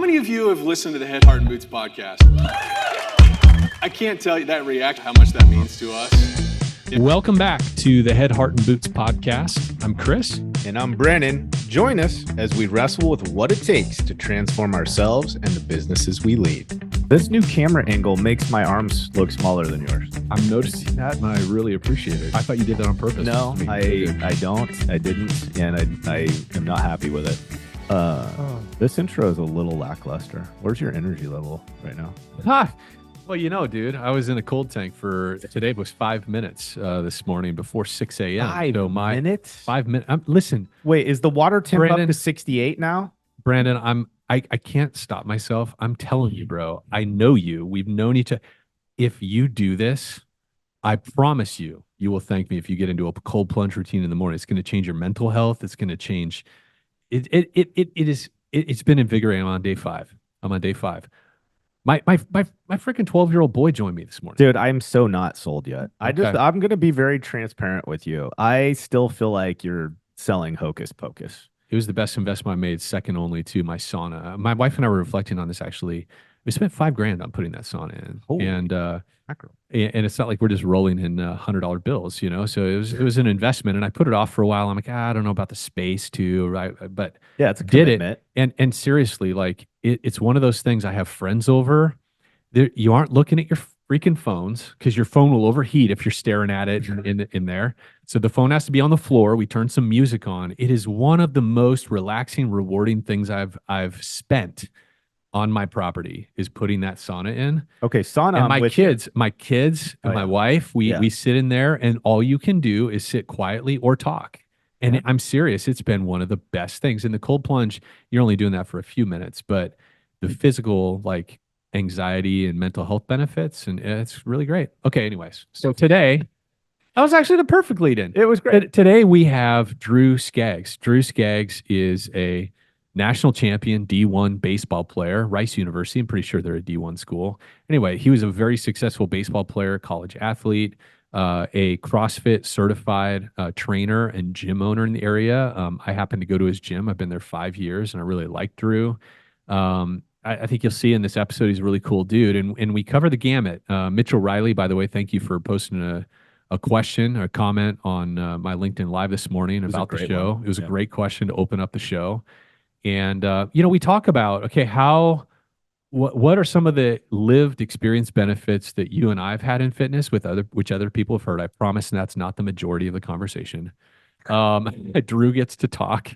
many of you have listened to the Head, Heart, and Boots podcast? I can't tell you that reaction, how much that means to us. Welcome back to the Head, Heart, and Boots podcast. I'm Chris. And I'm Brandon. Join us as we wrestle with what it takes to transform ourselves and the businesses we lead. This new camera angle makes my arms look smaller than yours. I'm noticing that, and I really appreciate it. I thought you did that on purpose. No, I didn't, and I am not happy with it. This intro is a little lackluster. Where's your energy level right now? Well, you know, dude, I was in a cold tank for today. Was 5 minutes this morning before 6 a.m. 5 minutes? 5 minutes. Listen. Wait, is the water temp Brandon, up to 68 now? Brandon, I can't stop myself. I'm telling you, bro. I know you. We've known each other. If you do this, I promise you, you will thank me if you get into a cold plunge routine in the morning. It's going to change your mental health. It's going to change. It's been invigorating. I'm on day 5. My freaking 12-year-old boy joined me this morning. Dude, I'm so not sold yet. Okay. I'm going to be very transparent with you. I still feel like you're selling hocus pocus. It was the best investment I made, second only to my sauna. My wife and I were reflecting on this, actually. We spent $5,000 on putting that sauna in. Holy and mackerel. And it's not like we're just rolling in $100 bills, you know? So it was an investment, and I put it off for a while. I'm like, I don't know about the space too, right? But yeah, it's a did commitment. it. And seriously, like it's one of those things. I have friends over. You aren't looking at your freaking phones because your phone will overheat if you're staring at it in there. So the phone has to be on the floor. We turn some music on. It is one of the most relaxing, rewarding things I've spent on my property is putting that sauna in. Okay, sauna. And my kids and my wife, we sit in there, and all you can do is sit quietly or talk. And I'm serious. It's been one of the best things. In the cold plunge, you're only doing that for a few minutes, but the physical, like, anxiety and mental health benefits, and it's really great. Okay, anyways, so today that was actually the perfect lead in. It was great. Today we have Drew Skaggs. Drew Skaggs is a national champion D1 baseball player, Rice University. I'm pretty sure they're a D1 school. Anyway, he was a very successful baseball player, college athlete, a CrossFit certified trainer and gym owner in the area. I happen to go to his gym. I've been there 5 years, and I really like Drew. I think you'll see in this episode, he's a really cool dude. And we cover the gamut. Mitchell Riley, by the way, thank you for posting a question, a comment on my LinkedIn Live this morning about the show. It was a great question to open up the show. And, we talk about, okay, what are some of the lived experience benefits that you and I have had in fitness which other people have heard? I promise that's not the majority of the conversation. Drew gets to talk.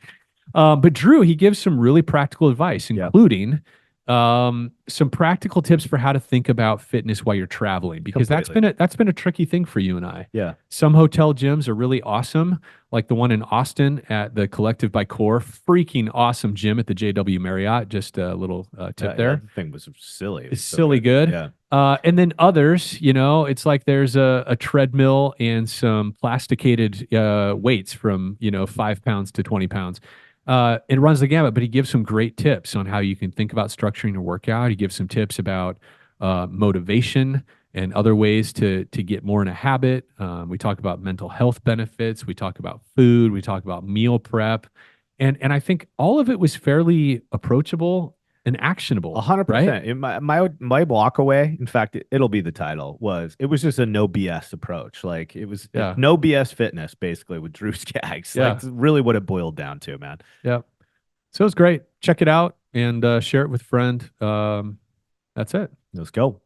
But Drew, he gives some really practical advice, including some practical tips for how to think about fitness while you're traveling, because that's been a tricky thing for you and I. Yeah. Some hotel gyms are really awesome, like the one in Austin at the Collective by Core, freaking awesome gym at the JW Marriott. Just a little tip there. That thing was silly. It's so silly good. Yeah. And then others, it's like there's a treadmill and some plasticated weights from 5 pounds to 20 pounds. It runs the gamut, but he gives some great tips on how you can think about structuring your workout. He gives some tips about motivation and other ways to get more in a habit. We talk about mental health benefits. We talk about food. We talk about meal prep. And I think all of it was fairly approachable and actionable. 100%. Right? My walk away, in fact, it'll be the title, it was just a no BS approach. Like it was no BS fitness, basically, with Drew Skaggs. Yeah. Like really what it boiled down to, man. Yeah. So it's great. Check it out and share it with a friend. That's it. Let's go.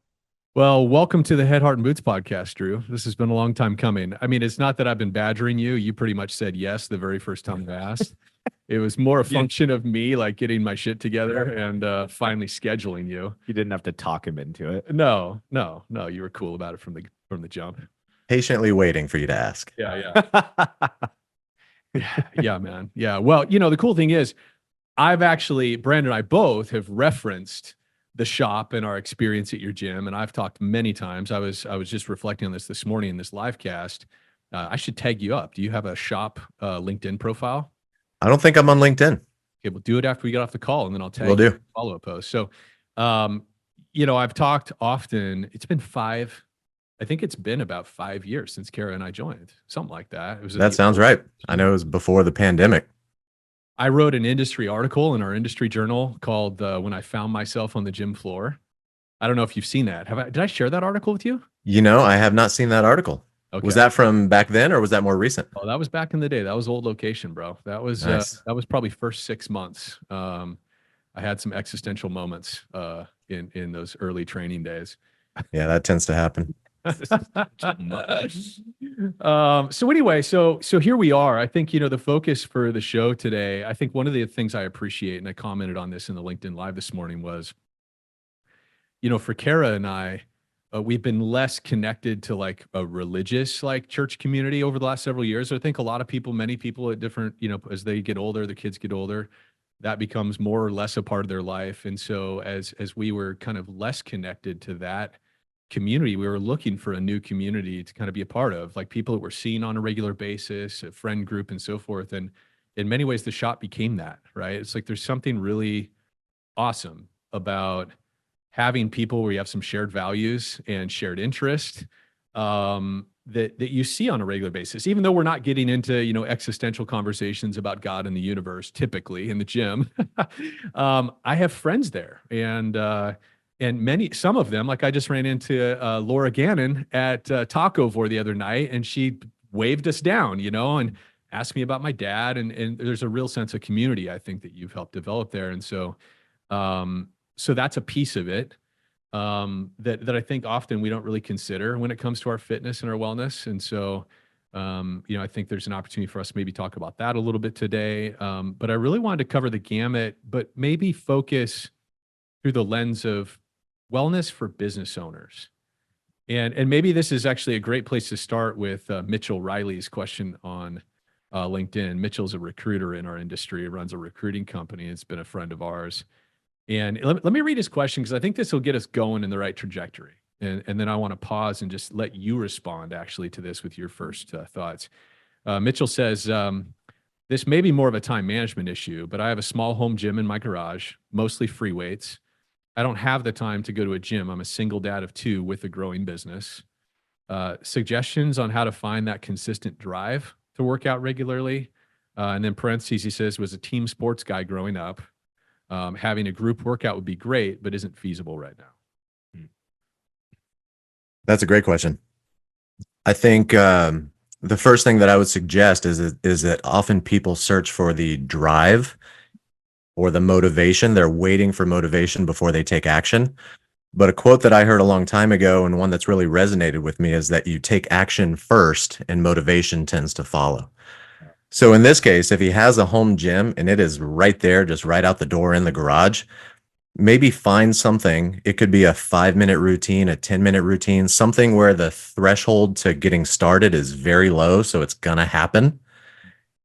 Well, welcome to the Head, Heart, and Boots podcast, Drew. This has been a long time coming. I mean, it's not that I've been badgering you. You pretty much said yes the very first time I asked. It was more a function of me like getting my shit together and finally scheduling you. You didn't have to talk him into it. No. You were cool about it from the jump. Patiently waiting for you to ask. Yeah. Yeah, man. Yeah. Well, the cool thing is Brandon and I both have referenced the shop and our experience at your gym. And I've talked many times. I was just reflecting on this morning in this live cast. I should tag you up. Do you have a shop LinkedIn profile? I don't think I'm on LinkedIn. Okay, we'll do it after we get off the call, and then I'll tag you in a follow-up post. So, I've talked often. I think it's been about 5 years since Kara and I joined, something like that. That sounds right. I know it was before the pandemic. I wrote an industry article in our industry journal called "When I Found Myself on the Gym Floor." I don't know if you've seen that. Did I share that article with you? I have not seen that article. Was Okay. that from back then or was that more recent? Oh, that was back in the day. That was old location, bro. Nice. That was probably first 6 months. I had some existential moments in those early training days. Yeah, that tends to happen. So anyway, so here we are. I think, the focus for the show today, I think one of the things I appreciate, and I commented on this in the LinkedIn Live this morning, was, for Kara and I, we've been less connected to like a religious like church community over the last several years. I think a lot of people, many people at different, as they get older, the kids get older, that becomes more or less a part of their life. And so as we were kind of less connected to that community, we were looking for a new community to kind of be a part of, like people that we're seeing on a regular basis, a friend group and so forth. And in many ways, the shop became that, right? It's like there's something really awesome about having people where you have some shared values and shared interest that you see on a regular basis, even though we're not getting into, existential conversations about God and the universe, typically in the gym. I have friends there and some of them, like I just ran into Laura Gannon at Takovore the other night, and she waved us down, and asked me about my dad. And there's a real sense of community, I think, that you've helped develop there. And so, so that's a piece of it that I think often we don't really consider when it comes to our fitness and our wellness. And so, I think there's an opportunity for us to maybe talk about that a little bit today. But I really wanted to cover the gamut, but maybe focus through the lens of wellness for business owners. And maybe this is actually a great place to start with Mitchell Riley's question on LinkedIn. Mitchell's a recruiter in our industry, runs a recruiting company. It's been a friend of ours. And let me read his question, because I think this will get us going in the right trajectory. And then I want to pause and just let you respond actually to this with your first thoughts. Mitchell says, this may be more of a time management issue, but I have a small home gym in my garage, mostly free weights. I don't have the time to go to a gym. I'm a single dad of 2 with a growing business. Suggestions on how to find that consistent drive to work out regularly. And then parentheses, he says, was a team sports guy growing up. Having a group workout would be great, but isn't feasible right now. That's a great question. I think the first thing that I would suggest is that often people search for the drive or the motivation. They're waiting for motivation before they take action. But a quote that I heard a long time ago, and one that's really resonated with me, is that you take action first and motivation tends to follow. So in this case, if he has a home gym and it is right there, just right out the door in the garage, maybe find something. It could be a 5-minute routine, a 10-minute routine, something where the threshold to getting started is very low. So it's going to happen.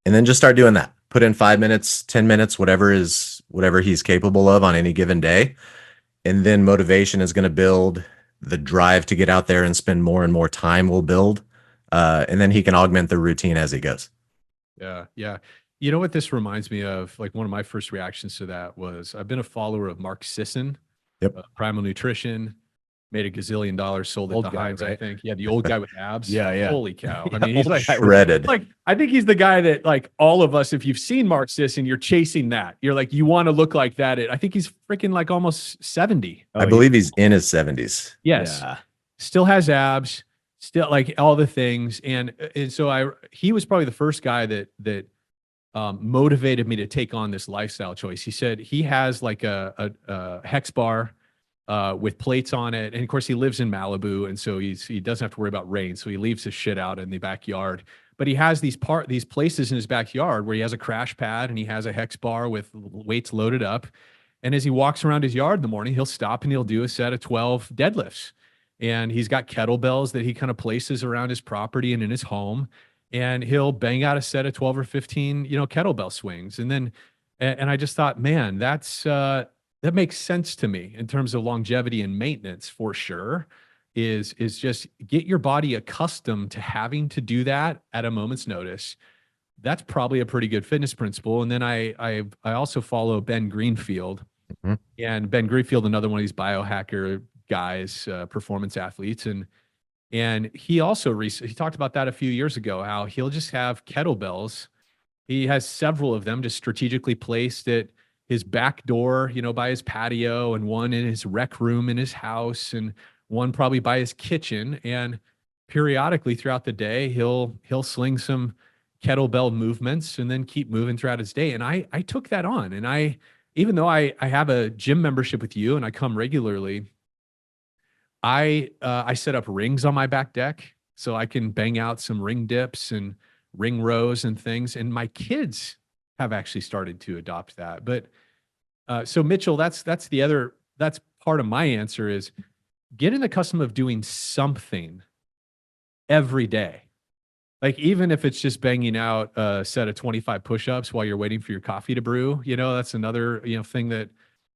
And then just start doing that. Put in 5 minutes, 10 minutes, whatever he's capable of on any given day. And then motivation is going to build. The drive to get out there and spend more and more time will build. And then he can augment the routine as he goes. Yeah. Yeah. You know what this reminds me of? Like one of my first reactions to that was I've been a follower of Mark Sisson, Primal Nutrition, made $1 gazillion, sold it to Heinz, right? I think. Yeah. The old guy with abs. Yeah. Holy cow. I mean, he's like shredded. Like, I think he's the guy that like all of us, if you've seen Mark Sisson, you're chasing that. You're like, you want to look like that. I think he's freaking like almost 70. I believe he's in his 70s. Yes. Yeah. Still has abs. Still like all the things. And so he was probably the first guy that motivated me to take on this lifestyle choice. He said he has like a hex bar with plates on it. And of course he lives in Malibu. And so he doesn't have to worry about rain. So he leaves his shit out in the backyard, but he has these places in his backyard where he has a crash pad and he has a hex bar with weights loaded up. And as he walks around his yard in the morning, he'll stop and he'll do a set of 12 deadlifts. And he's got kettlebells that he kind of places around his property and in his home. And he'll bang out a set of 12 or 15, kettlebell swings. And then, and I just thought, man, that makes sense to me in terms of longevity and maintenance for sure, is just get your body accustomed to having to do that at a moment's notice. That's probably a pretty good fitness principle. And then I also follow Ben Greenfield. Mm-hmm. And Ben Greenfield, another one of these biohacker guys, performance athletes. And he also he talked about that a few years ago, how he'll just have kettlebells He has several of them just strategically placed at his back door, by his patio, and one in his rec room in his house, and one probably by his kitchen. And periodically throughout the day, he'll sling some kettlebell movements and then keep moving throughout his day. And I took that on. And even though I have a gym membership with you and I come regularly, I set up rings on my back deck so I can bang out some ring dips and ring rows and things. And my kids have actually started to adopt that. But so Mitchell, that's part of my answer is get in the custom of doing something every day. Like even if it's just banging out a set of 25 push-ups while you're waiting for your coffee to brew, that's another, thing that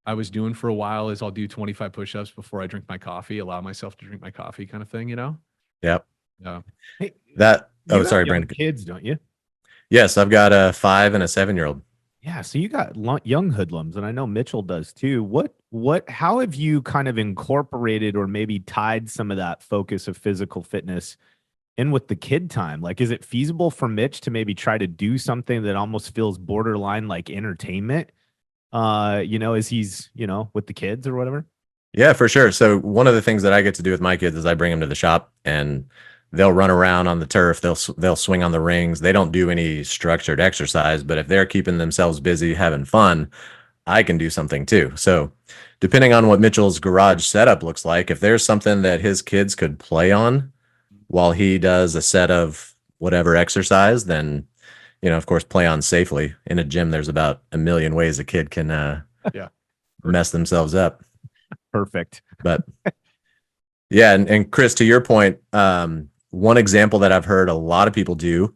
I was doing for a while is I'll do 25 push-ups before I drink my coffee, allow myself to drink my coffee kind of thing, Yep. Yeah. Hey, That. you Oh, got sorry, young Brandon. kids, don't you? Yes, I've got a 5 and a 7-year-old. Yeah, so you got young hoodlums, and I know Mitchell does too. How have you kind of incorporated or maybe tied some of that focus of physical fitness in with the kid time? Like, is it feasible for Mitch to maybe try to do something that almost feels borderline like entertainment? As he's, with the kids or whatever? Yeah, for sure. So one of the things that I get to do with my kids is I bring them to the shop and they'll run around on the turf. They'll swing on the rings. They don't do any structured exercise, but if they're keeping themselves busy having fun, I can do something too. So depending on what Mitchell's garage setup looks like, if there's something that his kids could play on while he does a set of whatever exercise, then, of course, play on safely. In a gym, there's about a million ways a kid can Yeah. mess themselves up. Perfect. But yeah, and Chris, to your point, one example that I've heard a lot of people do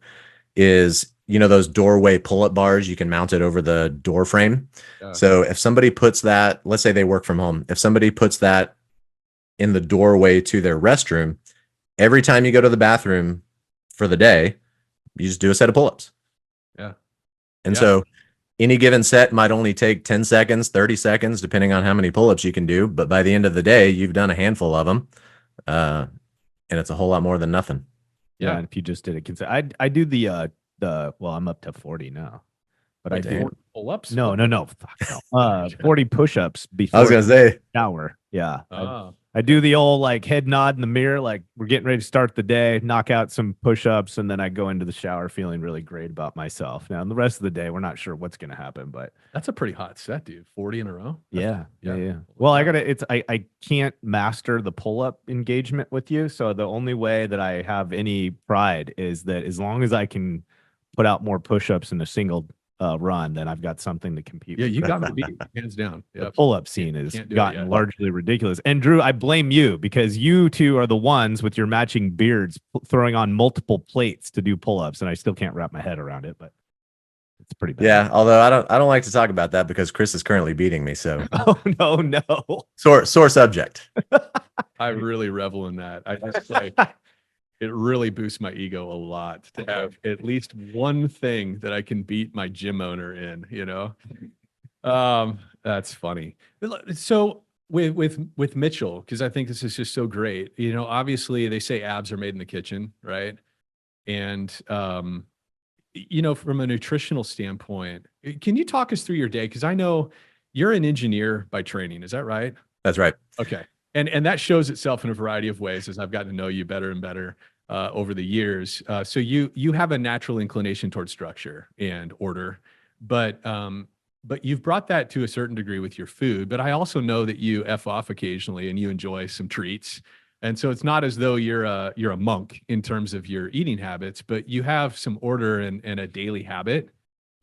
is, those doorway pull-up bars, you can mount it over the door frame. Yeah. So if somebody puts that, let's say they work from home, if somebody puts that in the doorway to their restroom, every time you go to the bathroom for the day, you just do a set of pull-ups. Yeah. And Yeah. so any given set might only take 10 seconds, 30 seconds, depending on how many pull-ups you can do. But by the end of the day, you've done a handful of them. And it's a whole lot more than nothing. Yeah, Yeah. and if you just did it, I do the well, I'm up to 40 now, but I do pull-ups. no, fuck no. 40 push-ups before I was going to say, shower. Yeah, Oh. I do the old like head nod in the mirror, like we're getting ready to start the day, knock out some push-ups, and then I go into the shower feeling really great about myself. Now, the rest of the day, we're not sure what's going to happen, but That's a pretty hot set, dude. 40 in a row. yeah. yeah. Well, I can't master the pull-up engagement with you, so the only way that I have any pride is that as long as I can put out more push-ups in a single run, then I've got something to compete Yeah, with. you got me beat, hands down. The Yep. pull-up scene has can't do it gotten yet. largely ridiculous. And Drew, I blame you because you two are the ones with your matching beards throwing on multiple plates to do pull-ups, and I still can't wrap my head around it, but it's pretty bad. yeah, although I don't like to talk about that because Chris is currently beating me. So Oh no. sore subject. I really revel in that. I just like it really boosts my ego a lot to have at least one thing that I can beat my gym owner in, That's funny. So with Mitchell, because I think this is just so great. Obviously they say abs are made in the kitchen, right? And from a nutritional standpoint, can you talk us through your day? Because I know you're an engineer by training, is that right? That's right. Okay. And that shows itself in a variety of ways as I've gotten to know you better and better over the years. So you have a natural inclination towards structure and order, but you've brought that to a certain degree with your food. But I also know that you F off occasionally and you enjoy some treats. And so it's not as though you're a monk in terms of your eating habits, but you have some order and a daily habit.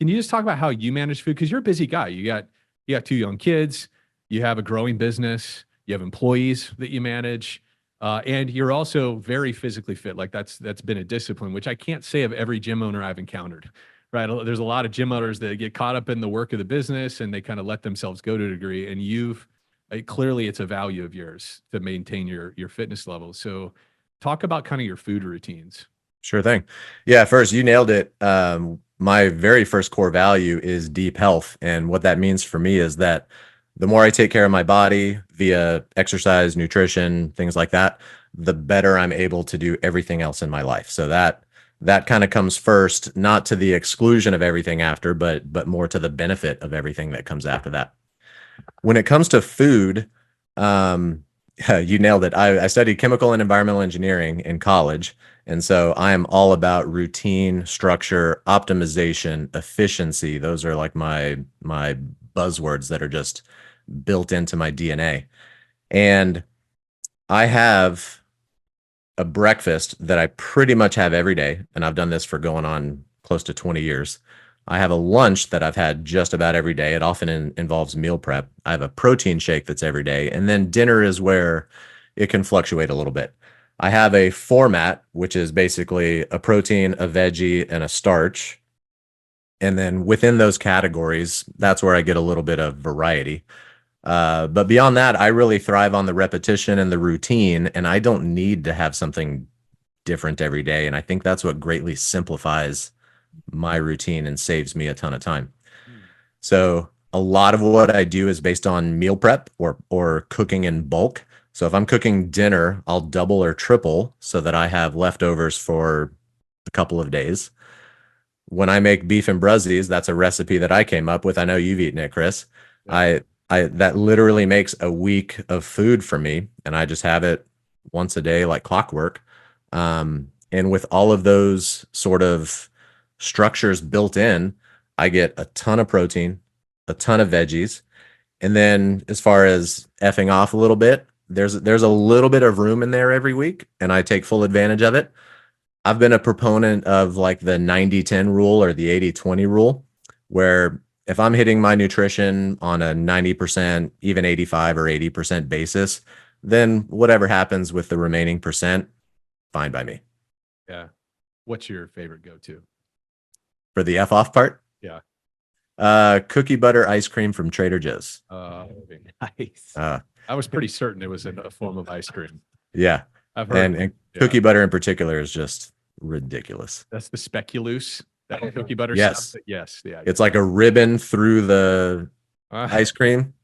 Can you just talk about how you manage food? Because you're a busy guy. You got 2 young kids, you have a growing business, you have employees that you manage, and you're also very physically fit. Like that's been a discipline, which I can't say of every gym owner I've encountered. Right? There's a lot of gym owners that get caught up in the work of the business and they kind of let themselves go to a degree. And clearly it's a value of yours to maintain your fitness levels. So talk about kind of your food routines. Sure thing. Yeah, first, you nailed it. My very first core value is deep health. And what that means for me is that the more I take care of my body via exercise, nutrition, things like that, the better I'm able to do everything else in my life. So that that kind of comes first, not to the exclusion of everything after, but more to the benefit of everything that comes after that. When it comes to food, you nailed it. I studied chemical and environmental engineering in college. And so I am all about routine, structure, optimization, efficiency. Those are like my buzzwords that are just built into my DNA. And I have a breakfast that I pretty much have every day, and I've done this for going on close to 20 years. I have a lunch that I've had just about every day. It often involves meal prep. I have a protein shake that's every day, and then dinner is where it can fluctuate a little bit. I have a format, which is basically a protein, a veggie, and a starch. And then within those categories, that's where I get a little bit of variety. But beyond that, I really thrive on the repetition and the routine, and I don't need to have something different every day. And I think that's what greatly simplifies my routine and saves me a ton of time. So a lot of what I do is based on meal prep or cooking in bulk. So if I'm cooking dinner, I'll double or triple so that I have leftovers for a couple of days. When I make beef and bruzzies, that's a recipe that I came up with. I know you've eaten it, Chris. Yeah. I that literally makes a week of food for me, and I just have it once a day like clockwork. And with all of those sort of structures built in, I get a ton of protein, a ton of veggies, and then as far as effing off a little bit, there's a little bit of room in there every week, and I take full advantage of it. I've been a proponent of like the 90-10 rule or the 80-20 rule, where if I'm hitting my nutrition on a 90%, even 85 or 80% basis, then whatever happens with the remaining percent, fine by me. Yeah. What's your favorite go-to? For the F off part? Yeah. Cookie butter ice cream from Trader Joe's. Nice. I was pretty certain it was a form of ice cream. Yeah. I've heard. And cookie butter in particular is just ridiculous. That's the speculoos. That cookie butter Yes. stuff. Yes. Yeah. It's like a ribbon through the ice cream.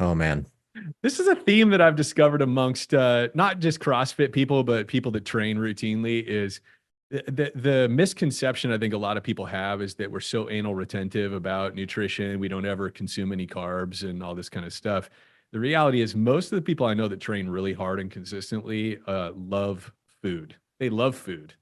Oh, man. This is a theme that I've discovered amongst not just CrossFit people, but people that train routinely is the misconception I think a lot of people have is that we're so anal retentive about nutrition. We don't ever consume any carbs and all this kind of stuff. The reality is most of the people I know that train really hard and consistently love food. They love food.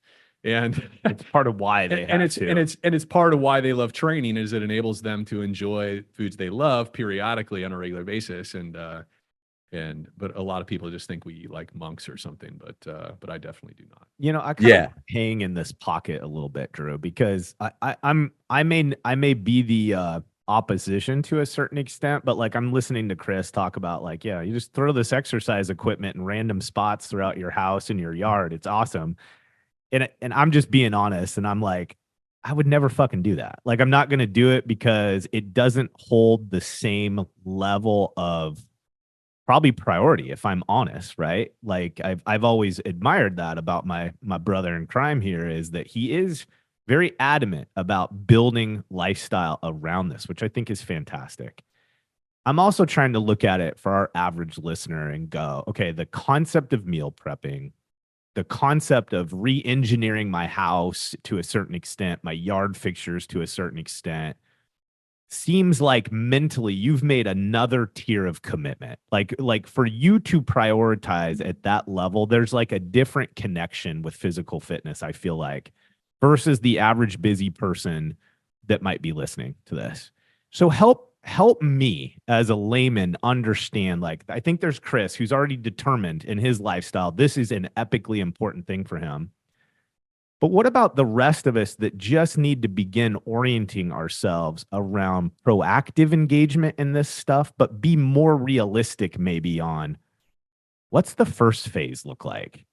And It's part of why they have to. it's part of why they love training is it enables them to enjoy foods they love periodically on a regular basis. But a lot of people just think we eat like monks or something, but I definitely do not. You know, I kind of hang in this pocket a little bit, Drew, because I may be the opposition to a certain extent, but like I'm listening to Chris talk about like, yeah, you just throw this exercise equipment in random spots throughout your house and your yard. It's awesome. And I'm just being honest, and I'm like, I would never fucking do that. Like, I'm not going to do it because it doesn't hold the same level of probably priority, if I'm honest, right? Like, I've always admired that about my brother in crime here, is that he is very adamant about building lifestyle around this, which I think is fantastic. I'm also trying to look at it for our average listener and go, okay, the concept of meal prepping, the concept of re-engineering my house to a certain extent, my yard fixtures to a certain extent, seems like mentally you've made another tier of commitment. Like for you to prioritize at that level, there's like a different connection with physical fitness, I feel like, versus the average busy person that might be listening to this. So help me as a layman understand, like, I think there's Chris who's already determined in his lifestyle this is an epically important thing for him. But what about the rest of us that just need to begin orienting ourselves around proactive engagement in this stuff, but be more realistic maybe on what's the first phase look like?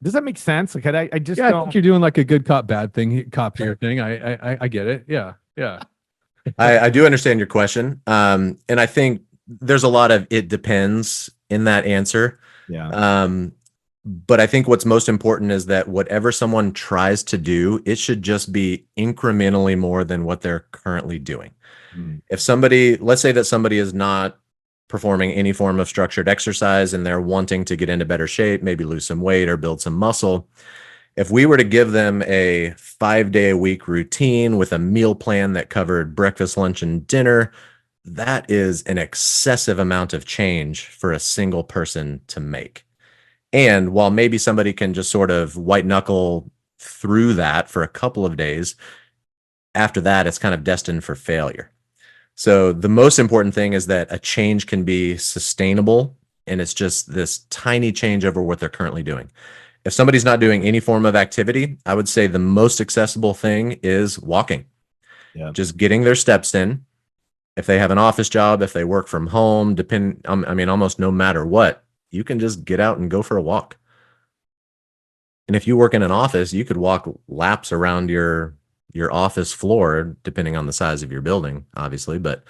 Does that make sense? Like, I just I don't. think you're doing like a good cop, bad thing, cop here thing. I get it. Yeah. Yeah. I do understand your question. And I think there's a lot of it depends in that answer. Yeah. But I think what's most important is that whatever someone tries to do, it should just be incrementally more than what they're currently doing. If somebody, let's say that somebody is not performing any form of structured exercise and they're wanting to get into better shape, maybe lose some weight or build some muscle, If we were to give them a 5-day-a-week routine with a meal plan that covered breakfast, lunch, and dinner, that is an excessive amount of change for a single person to make. And while maybe somebody can just sort of white knuckle through that for a couple of days, after that, it's kind of destined for failure. So the most important thing is that a change can be sustainable, and it's just this tiny change over what they're currently doing. If somebody's not doing any form of activity, I would say the most accessible thing is walking. Yeah. Just getting their steps in. If they have an office job, if they work from home, almost no matter what, you can just get out and go for a walk. And if you work in an office, you could walk laps around your office floor, depending on the size of your building, obviously, but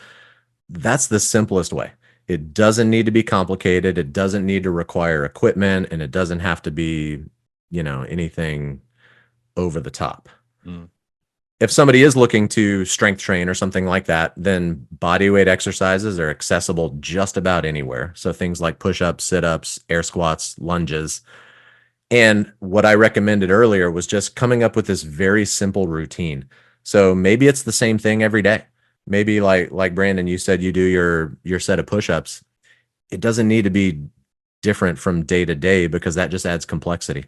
that's the simplest way. It doesn't need to be complicated. It doesn't need to require equipment, and it doesn't have to be, anything over the top. Mm. If somebody is looking to strength train or something like that, then body weight exercises are accessible just about anywhere. So things like push-ups, sit-ups, air squats, lunges. And what I recommended earlier was just coming up with this very simple routine. So maybe it's the same thing every day. Maybe like Brandon, you said you do your set of push-ups. It doesn't need to be different from day to day because that just adds complexity.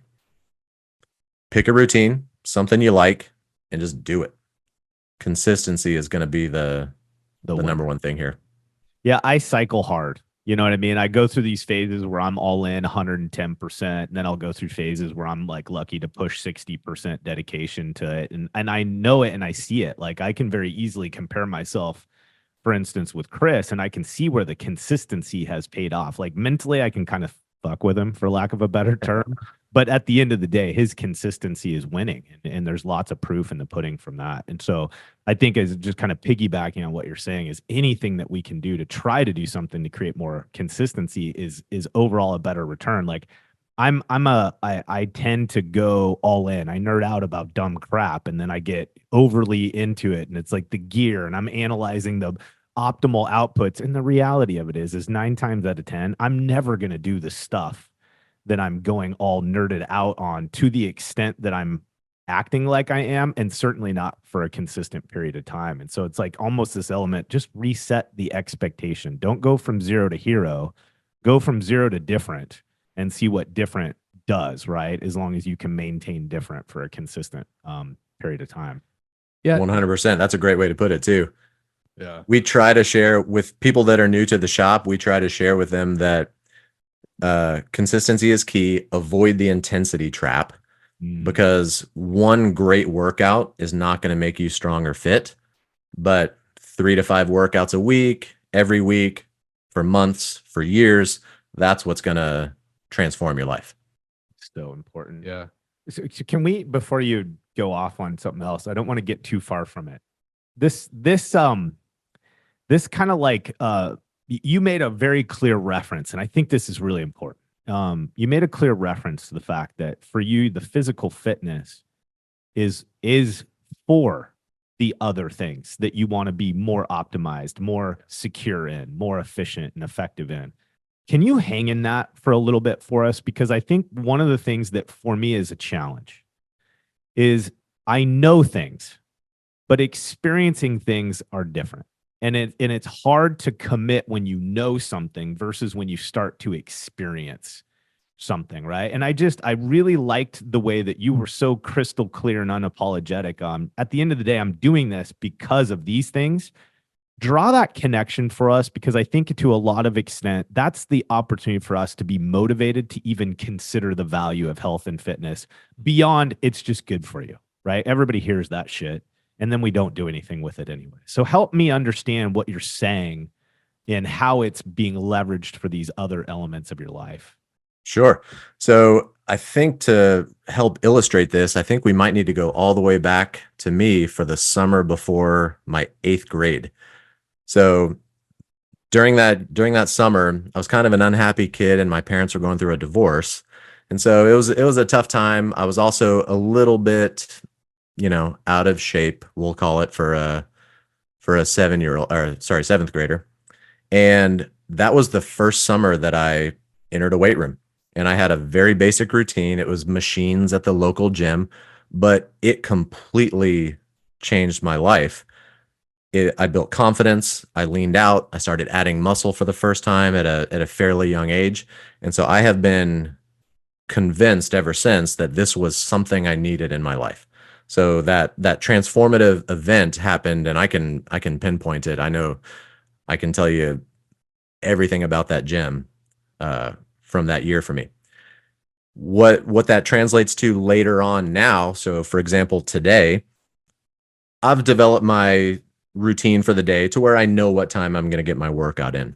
Pick a routine, something you like, and just do it. Consistency is going to be the number one thing here. Yeah, I cycle hard. You know what I mean? I go through these phases where I'm all in 110%, and then I'll go through phases where I'm like lucky to push 60% dedication to it. And I know it and I see it. Like I can very easily compare myself, for instance, with Chris, and I can see where the consistency has paid off. Like mentally, I can kind of fuck with him, for lack of a better term. But at the end of the day, his consistency is winning. And there's lots of proof in the pudding from that. And so I think as just kind of piggybacking on what you're saying is anything that we can do to try to do something to create more consistency is overall a better return. Like I tend to go all in. I nerd out about dumb crap and then I get overly into it. And it's like the gear and I'm analyzing the optimal outputs. And the reality of it is 9 times out of 10, I'm never going to do the stuff that I'm going all nerded out on to the extent that I'm acting like I am, and certainly not for a consistent period of time. And so it's like almost this element, just reset the expectation. Don't go from 0 to hero, go from 0 to different and see what different does, right? As long as you can maintain different for a consistent period of time. Yeah. 100%. That's a great way to put it too. Yeah. We try to share with people that are new to the shop. We try to share with them that consistency is key. Avoid the intensity trap because one great workout is not going to make you strong or fit, but 3 to 5 workouts a week, every week, for months, for years, that's what's going to transform your life. So important. Yeah. So can we, before you go off on something else, I don't want to get too far from it. This kind of like, you made a very clear reference, and I think this is really important. You made a clear reference to the fact that for you, the physical fitness is for the other things that you want to be more optimized, more secure in, more efficient and effective in. Can you hang in that for a little bit for us? Because I think one of the things that for me is a challenge is I know things, but experiencing things are different. And it's hard to commit when you know something versus when you start to experience something, right? And I really liked the way that you were so crystal clear and unapologetic. At the end of the day, I'm doing this because of these things. Draw that connection for us, because I think to a lot of extent, that's the opportunity for us to be motivated to even consider the value of health and fitness beyond it's just good for you, right? Everybody hears that shit. And then we don't do anything with it anyway. So help me understand what you're saying and how it's being leveraged for these other elements of your life. Sure. So I think to help illustrate this, I think we might need to go all the way back to me for the summer before my 8th grade. So during that summer, I was kind of an unhappy kid and my parents were going through a divorce. And so it was a tough time. I was also a little bit, out of shape, we'll call it, for a 7th grader. And that was the first summer that I entered a weight room. and I had a very basic routine. It was machines at the local gym, but it completely changed my life. I built confidence. I leaned out. I started adding muscle for the first time at a fairly young age. And so I have been convinced ever since that this was something I needed in my life. So that transformative event happened, and I can pinpoint it. I know I can tell you everything about that gym from that year for me. What that translates to later on now. So, for example, today I've developed my routine for the day to where I know what time I'm going to get my workout in.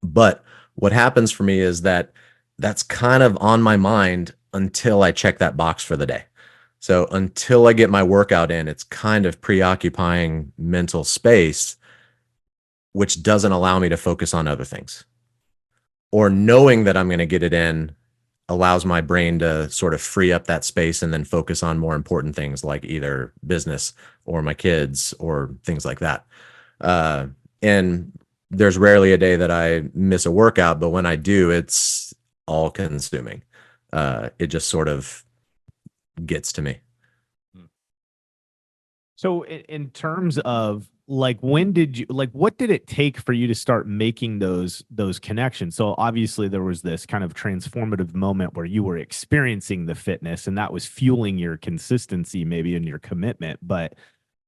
But what happens for me is that that's kind of on my mind until I check that box for the day. So until I get my workout in, it's kind of preoccupying mental space, which doesn't allow me to focus on other things. Or knowing that I'm going to get it in allows my brain to sort of free up that space and then focus on more important things like either business or my kids or things like that. And there's rarely a day that I miss a workout, but when I do, it's all consuming. It just sort of gets to me. So in terms of like, when did you, like, what did it take for you to start making those connections? So obviously there was this kind of transformative moment where you were experiencing the fitness and that was fueling your consistency maybe and your commitment. But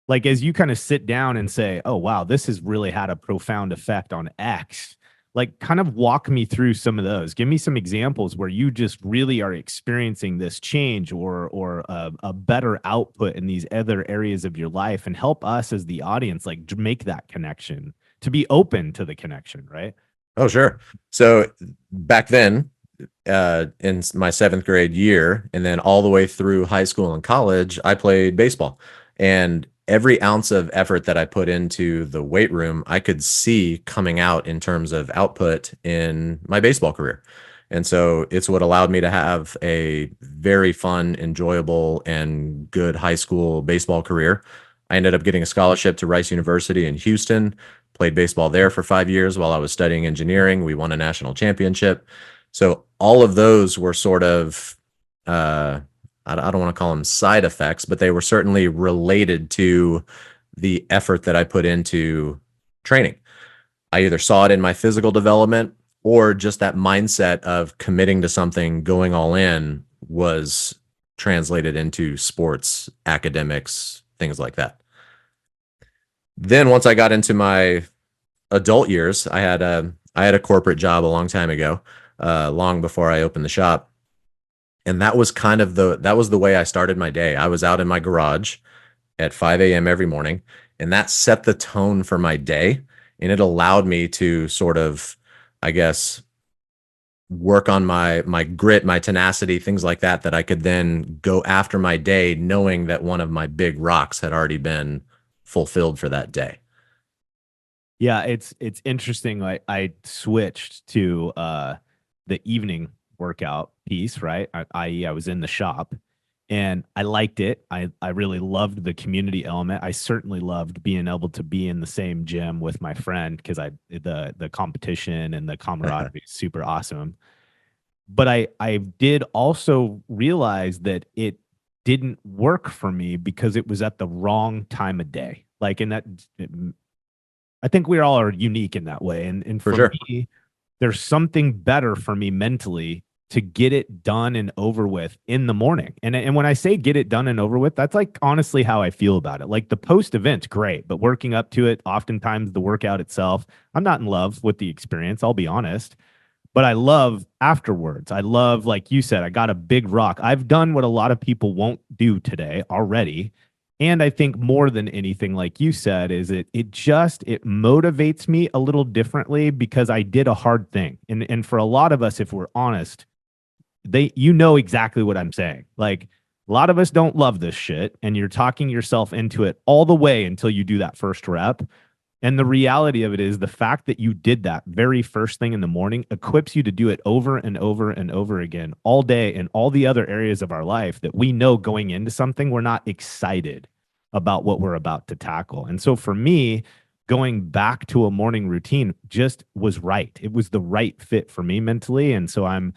like, as you kind of sit down and say, oh, wow, this has really had a profound effect on X, like, kind of walk me through some of those. Give me some examples where you just really are experiencing this change or a better output in these other areas of your life, and help us as the audience, like, to make that connection, to be open to the connection, right? Oh, sure. So back then, in my seventh grade year, and then all the way through high school and college, I played baseball. And every ounce of effort that I put into the weight room, I could see coming out in terms of output in my baseball career. And so it's what allowed me to have a very fun, enjoyable, and good high school baseball career. I ended up getting a scholarship to Rice University in Houston, played baseball there for 5 years while I was studying engineering. We won a national championship. So all of those were sort of, I don't want to call them side effects, but they were certainly related to the effort that I put into training. I either saw it in my physical development or just that mindset of committing to something, going all in, was translated into sports, academics, things like that. Then once I got into my adult years, I had a corporate job a long time ago, long before I opened the shop. And that was kind of the way I started my day. I was out in my garage at 5 a.m. every morning, and that set the tone for my day. And it allowed me to sort of, I guess, work on my grit, my tenacity, things like that, that I could then go after my day knowing that one of my big rocks had already been fulfilled for that day. Yeah, it's interesting. I switched to the evening workout piece, right? I was in the shop and I liked it. I really loved the community element. I certainly loved being able to be in the same gym with my friend because the competition and the camaraderie is super awesome. But I did also realize that it didn't work for me because it was at the wrong time of day. Like, in that, I think we all are unique in that way. And For for sure. me, there's something better for me mentally to get it done and over with in the morning. And when I say get it done and over with, that's like honestly how I feel about it. Like, the post event's great, but working up to it, oftentimes the workout itself, I'm not in love with the experience, I'll be honest. But I love afterwards. I love, like you said, I got a big rock. I've done what a lot of people won't do today already. And I think more than anything, like you said, is it motivates me a little differently because I did a hard thing. And for a lot of us, if we're honest, you know exactly what I'm saying. Like, a lot of us don't love this shit, and you're talking yourself into it all the way until you do that first rep. And the reality of it is, the fact that you did that very first thing in the morning equips you to do it over and over and over again all day in all the other areas of our life that we know going into something, we're not excited about what we're about to tackle. And so for me, going back to a morning routine just was right. It was the right fit for me mentally. And so I'm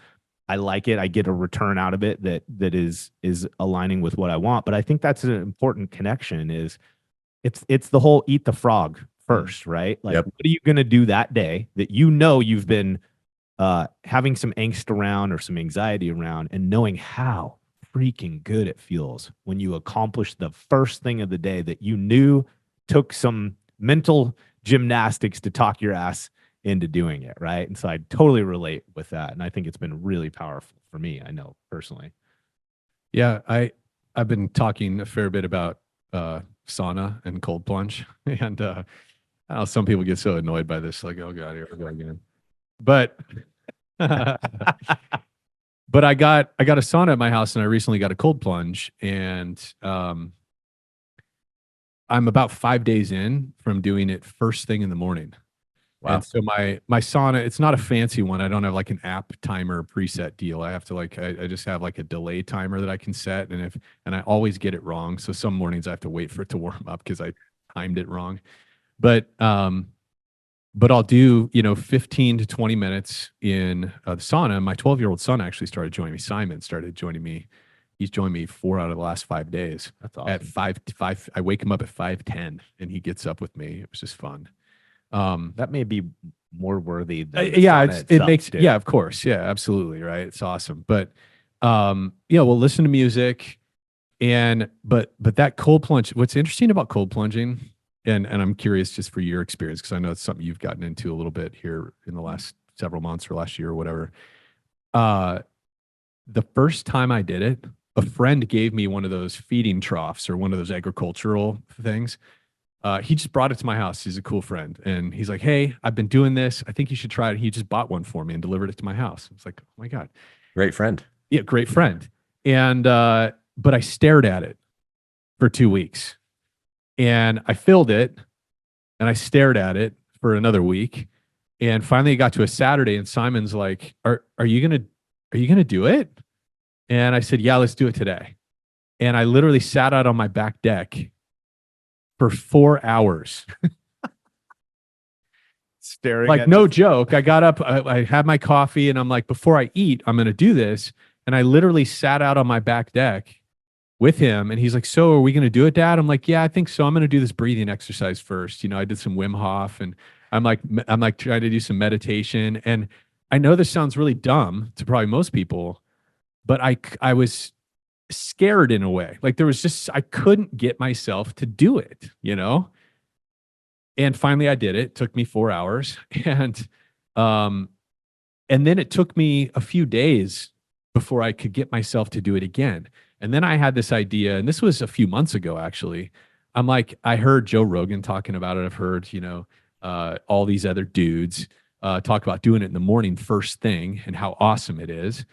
I like it. I get a return out of it that is aligning with what I want. But I think that's an important connection. Is it's the whole eat the frog first, right? Like, Yep. what are you going to do that day that you know you've been having some angst around or some anxiety around, and knowing how freaking good it feels when you accomplish the first thing of the day that you knew took some mental gymnastics to talk your ass into doing it, right? And so I totally relate with that, and I think it's been really powerful for me. I know personally. Yeah, I've been talking a fair bit about sauna and cold plunge, and I don't know, some people get so annoyed by this, like, oh god, here we go again. But but I got a sauna at my house, and I recently got a cold plunge, and I'm about 5 days in from doing it first thing in the morning. Wow. And so my sauna, it's not a fancy one. I don't have like an app timer preset deal. I have to like I just have like a delay timer that I can set, and I always get it wrong. So some mornings I have to wait for it to warm up because I timed it wrong. But I'll do, 15 to 20 minutes in the sauna. My 12-year-old son actually started joining me. Simon started joining me. He's joined me 4 out of the last 5 days. That's awesome. At 5, I wake him up at 5:10, and he gets up with me. It was just fun. That may be more worthy than yeah, sauna it itself, makes, dude. yeah, of course. Yeah, absolutely. Right. It's awesome. But, we'll listen to music but that cold plunge, what's interesting about cold plunging, and I'm curious just for your experience, because I know it's something you've gotten into a little bit here in the last several months or last year or whatever. The first time I did it, a friend gave me one of those feeding troughs or one of those agricultural things. He just brought it to my house. He's a cool friend. And he's like, hey, I've been doing this. I think you should try it. He just bought one for me and delivered it to my house. I was like, oh my God. Great friend. Yeah, great friend. And but I stared at it for 2 weeks. And I filled it and I stared at it for another week. And finally it got to a Saturday, and Simon's like, Are you gonna do it? And I said, yeah, let's do it today. And I literally sat out on my back deck for 4 hours. Staring Like, at no this- joke. I got up, I had my coffee, and I'm like, before I eat, I'm going to do this. And I literally sat out on my back deck with him. And he's like, so are we going to do it, Dad? I'm like, yeah, I think so. I'm going to do this breathing exercise first. I did some Wim Hof, and I'm like trying to do some meditation. And I know this sounds really dumb to probably most people, but I was scared in a way. Like I couldn't get myself to do it, And finally I did it. It took me 4 hours. And then it took me a few days before I could get myself to do it again. And then I had this idea, and this was a few months ago, actually. I'm like, I heard Joe Rogan talking about it. I've heard, all these other dudes talk about doing it in the morning first thing and how awesome it is.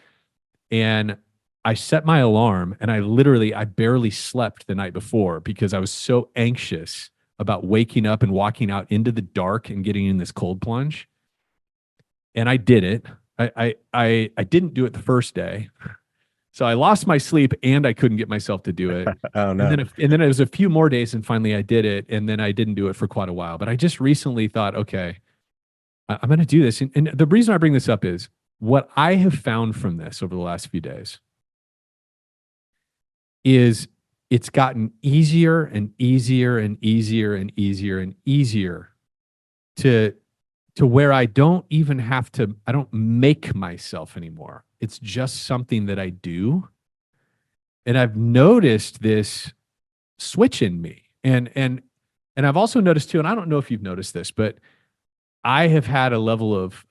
And I set my alarm, and I barely slept the night before because I was so anxious about waking up and walking out into the dark and getting in this cold plunge. And I did it. I didn't do it the first day. So I lost my sleep and I couldn't get myself to do it. Oh no. And then it was a few more days, and finally I did it. And then I didn't do it for quite a while. But I just recently thought, okay, I'm going to do this. And the reason I bring this up is what I have found from this over the last few days is it's gotten easier and easier and easier and easier and easier to where I don't make myself anymore. It's just something that I do. And I've noticed this switch in me. And I've also noticed too, and I don't know if you've noticed this, but I have had a level of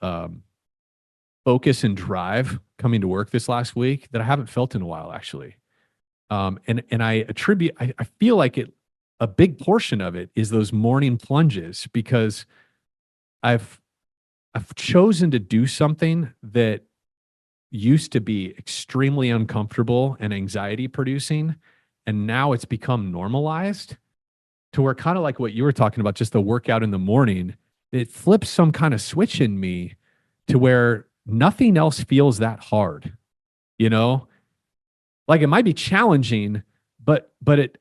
focus and drive coming to work this last week that I haven't felt in a while, actually. And I feel like a big portion of it is those morning plunges, because I've chosen to do something that used to be extremely uncomfortable and anxiety producing. And now it's become normalized to where, kind of like what you were talking about, just the workout in the morning, it flips some kind of switch in me to where nothing else feels that hard, Like, it might be challenging, but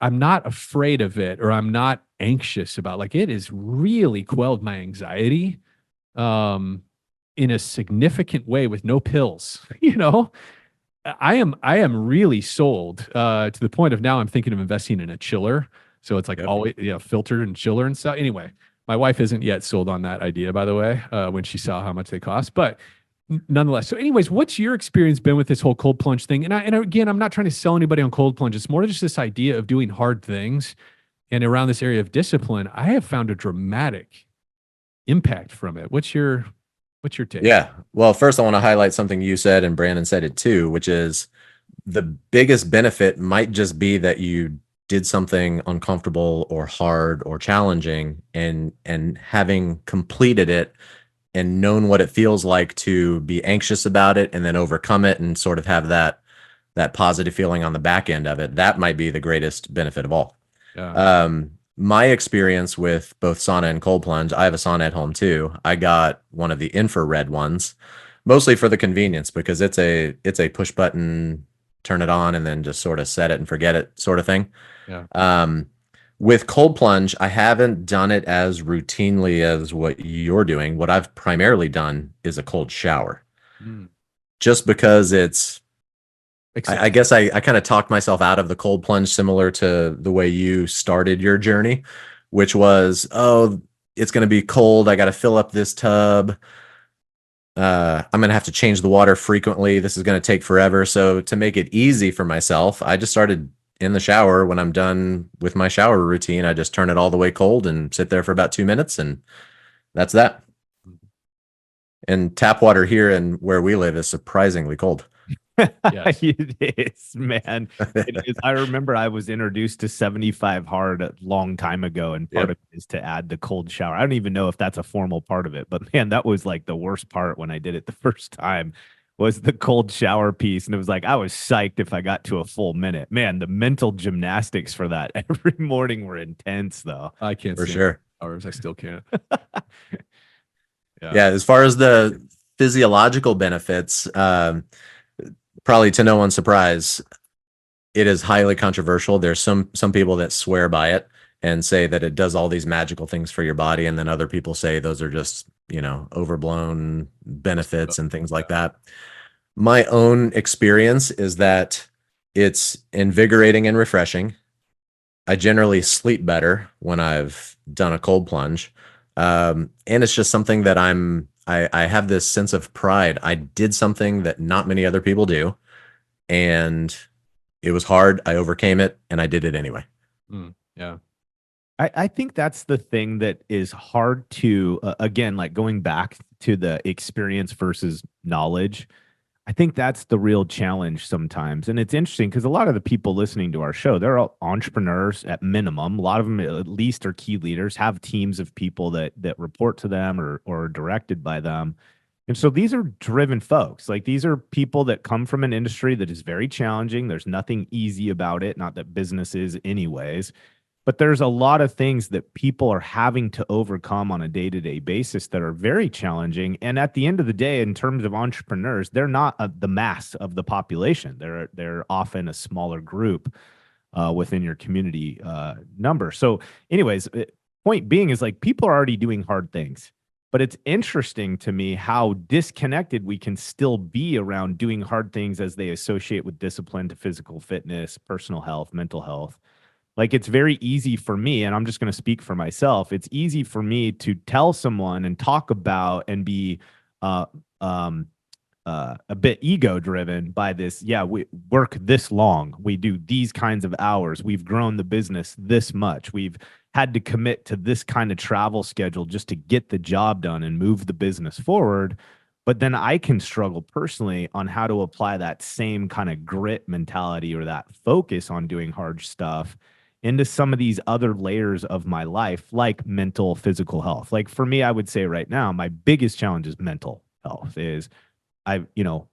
I'm not afraid of it, or I'm not anxious about, like, it has really quelled my anxiety. in a significant way with no pills. You know, I am really sold to the point of now I'm thinking of investing in a chiller. So it's like Yep. always, filtered and chiller and stuff. Anyway, my wife isn't yet sold on that idea, by the way, when she saw how much they cost. But nonetheless, so anyways, what's your experience been with this whole cold plunge thing? And again, I'm not trying to sell anybody on cold plunge. It's more just this idea of doing hard things. And around this area of discipline, I have found a dramatic impact from it. What's your take? Yeah. Well, first I want to highlight something you said, and Brandon said it too, which is the biggest benefit might just be that you did something uncomfortable or hard or challenging, and having completed it and known what it feels like to be anxious about it and then overcome it and sort of have that positive feeling on the back end of it. That might be the greatest benefit of all. Yeah. My experience with both sauna and cold plunge, I have a sauna at home too. I got one of the infrared ones, mostly for the convenience, because it's a push button, turn it on, and then just sort of set it and forget it sort of thing. Yeah. With cold plunge, I haven't done it as routinely as what you're doing. What I've primarily done is a cold shower, Mm. just because Except, I guess I kind of talked myself out of the cold plunge, similar to the way you started your journey, which was, oh, it's going to be cold. I got to fill up this tub. I'm going to have to change the water frequently. This is going to take forever. So to make it easy for myself, I just started in the shower. When I'm done with my shower routine, I just turn it all the way cold and sit there for about 2 minutes. And that's that. And tap water here and where we live is surprisingly cold. Yes. It is, man. It is. I remember I was introduced to 75 hard a long time ago, and part Yep. of it is to add the cold shower. I don't even know if that's a formal part of it, but man, that was like the worst part when I did it the first time, was the cold shower piece. And it was like, I was psyched if I got to a full minute. Man, the mental gymnastics for that every morning were intense, though. I can't For stand sure. hours. I still can't. Yeah. As far as the physiological benefits, probably to no one's surprise, it is highly controversial. There's some people that swear by it and say that it does all these magical things for your body, and then other people say those are just, overblown benefits and things like that. My own experience is that it's invigorating and refreshing. I generally sleep better when I've done a cold plunge. And it's just something that I have this sense of pride. I did something that not many other people do, and it was hard. I overcame it, and I did it anyway. Yeah. I think that's the thing that is hard to, again, like going back to the experience versus knowledge. I think that's the real challenge sometimes. And it's interesting because a lot of the people listening to our show, they're all entrepreneurs at minimum. A lot of them at least are key leaders, have teams of people that report to them or are directed by them. And so these are driven folks. Like, these are people that come from an industry that is very challenging. There's nothing easy about it, not that business is anyways. But there's a lot of things that people are having to overcome on a day-to-day basis that are very challenging. And at the end of the day, in terms of entrepreneurs, they're not the mass of the population. They're often a smaller group within your community number. So anyways, point being is, like, people are already doing hard things. But it's interesting to me how disconnected we can still be around doing hard things as they associate with discipline to physical fitness, personal health, mental health. Like, it's very easy for me, and I'm just going to speak for myself. It's easy for me to tell someone and talk about and be a bit ego driven by this. Yeah, we work this long. We do these kinds of hours. We've grown the business this much. We've had to commit to this kind of travel schedule just to get the job done and move the business forward. But then I can struggle personally on how to apply that same kind of grit mentality or that focus on doing hard stuff into some of these other layers of my life, like mental, physical health. Like, for me, I would say right now, my biggest challenge is mental health. Is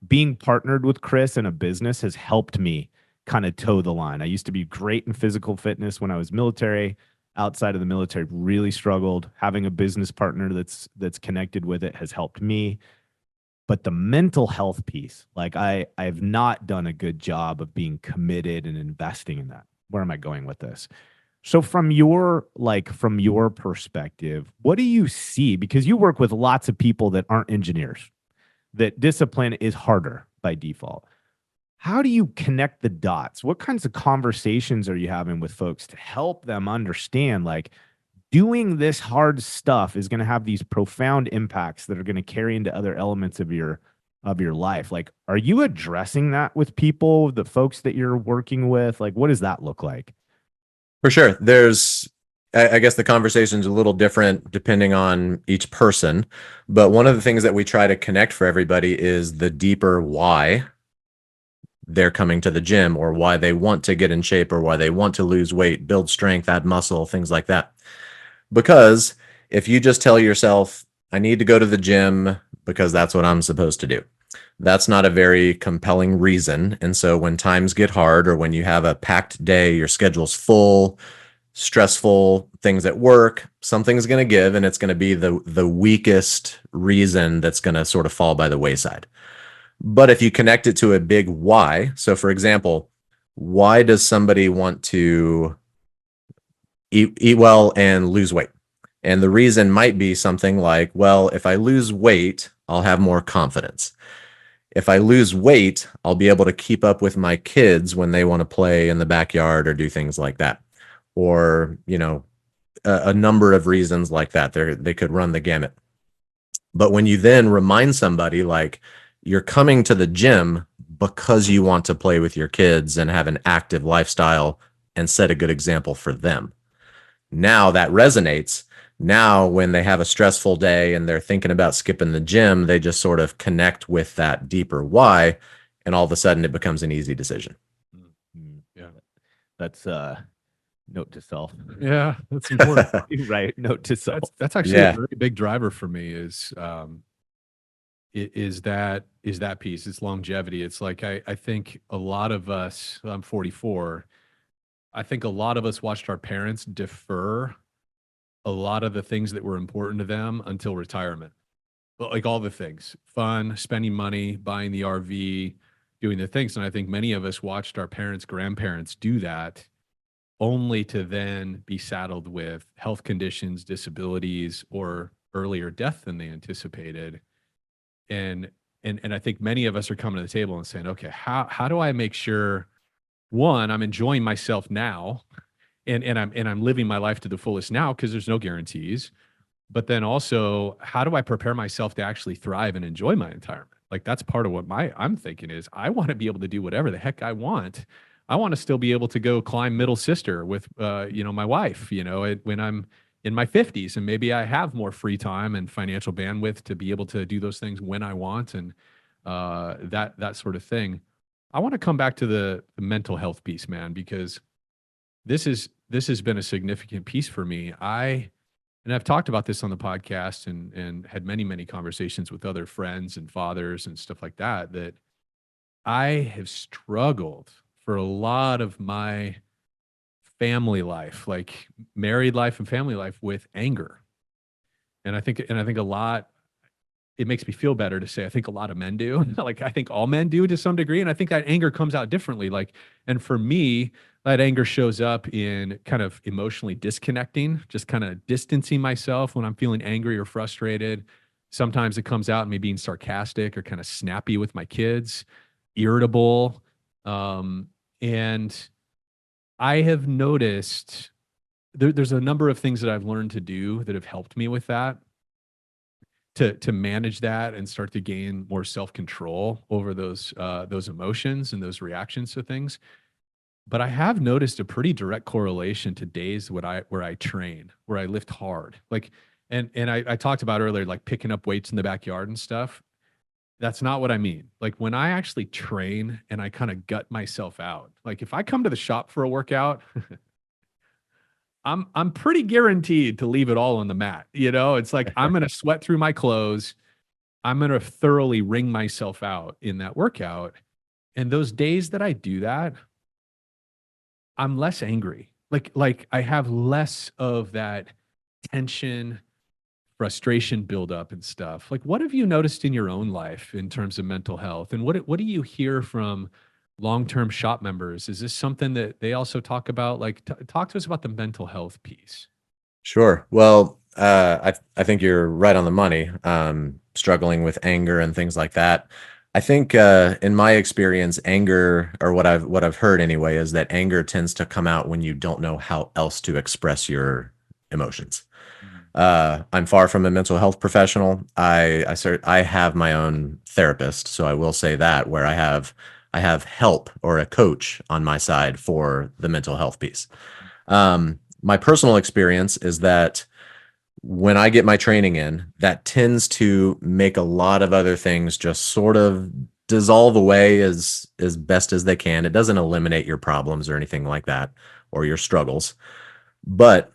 being partnered with Chris in a business has helped me kind of toe the line. I used to be great in physical fitness when I was military. Outside of the military, really struggled. Having a business partner that's connected with it has helped me. But the mental health piece, like, I've not done a good job of being committed and investing in that. Where am I going with this? So from your perspective, what do you see? Because you work with lots of people that aren't engineers, that discipline is harder by default. How do you connect the dots? What kinds of conversations are you having with folks to help them understand like doing this hard stuff is going to have these profound impacts that are going to carry into other elements of your life? Like, are you addressing that with people, the folks that you're working with? Like, what does that look like? For sure. I guess the conversation's a little different depending on each person. But one of the things that we try to connect for everybody is the deeper why they're coming to the gym, or why they want to get in shape, or why they want to lose weight, build strength, add muscle, things like that. Because if you just tell yourself, I need to go to the gym because that's what I'm supposed to do, that's not a very compelling reason. And so when times get hard, or when you have a packed day, your schedule's full, stressful, things at work, something's going to give, and it's going to be the weakest reason that's going to sort of fall by the wayside. But if you connect it to a big why, so for example, why does somebody want to eat well and lose weight? And the reason might be something like, well, if I lose weight, I'll have more confidence. If I lose weight, I'll be able to keep up with my kids when they want to play in the backyard or do things like that. Or, a number of reasons like that. They could run the gamut. But when you then remind somebody like, you're coming to the gym because you want to play with your kids and have an active lifestyle and set a good example for them, now that resonates. Now, when they have a stressful day and they're thinking about skipping the gym, they just sort of connect with that deeper why, and all of a sudden it becomes an easy decision. Yeah. That's note to self. Yeah, that's important. Right. Note to self. That's actually Yeah. a very big driver for me is that piece. It's longevity. It's like I think a lot of us, I'm 44, I think a lot of us watched our parents defer a lot of the things that were important to them until retirement. But like all the things, fun, spending money, buying the RV, doing the things. And I think many of us watched our parents, grandparents do that only to then be saddled with health conditions, disabilities, or earlier death than they anticipated. And I think many of us are coming to the table and saying, okay, how do I make sure, one, I'm enjoying myself now, and I'm living my life to the fullest now, because there's no guarantees. But then also, how do I prepare myself to actually thrive and enjoy my retirement? Like, that's part of what I'm thinking is, I want to be able to do whatever the heck I want. I want to still be able to go climb Middle Sister with my wife, when I'm in my 50s, and maybe I have more free time and financial bandwidth to be able to do those things when I want, and that sort of thing. I want to come back to the mental health piece, man, because this has been a significant piece for me. And I've talked about this on the podcast, and had many conversations with other friends and fathers and stuff like that, that I have struggled for a lot of my family life, like married life and family life, with anger. And I think a lot, it makes me feel better to say, I think a lot of men do. Like, I think all men do to some degree. And I think that anger comes out differently. Like, and for me, that anger shows up in kind of emotionally disconnecting, just kind of distancing myself when I'm feeling angry or frustrated. Sometimes it comes out in me being sarcastic or kind of snappy with my kids, irritable. And I have noticed there's a number of things that I've learned to do that have helped me with that, to manage that and start to gain more self-control over those emotions and those reactions to things. But I have noticed a pretty direct correlation to days where I train, where I lift hard. Like, and I talked about earlier, like picking up weights in the backyard and stuff. That's not what I mean. Like, when I actually train and I kind of gut myself out, like if I come to the shop for a workout, I'm pretty guaranteed to leave it all on the mat. It's like, I'm going to sweat through my clothes. I'm going to thoroughly wring myself out in that workout. And those days that I do that, I'm less angry. Like I have less of that tension, frustration buildup and stuff. Like, what have you noticed in your own life in terms of mental health? And what do you hear from long-term shop members, is this something that they also talk about? Like, talk to us about the mental health piece. Sure. Well, I think you're right on the money. Struggling with anger and things like that. I think in my experience, anger, or what I've heard anyway, is that anger tends to come out when you don't know how else to express your emotions. I'm far from a mental health professional. I have my own therapist, so I will say that, where I have help or a coach on my side for the mental health piece. My personal experience is that when I get my training in, that tends to make a lot of other things just sort of dissolve away as best as they can. It doesn't eliminate your problems or anything like that, or your struggles. But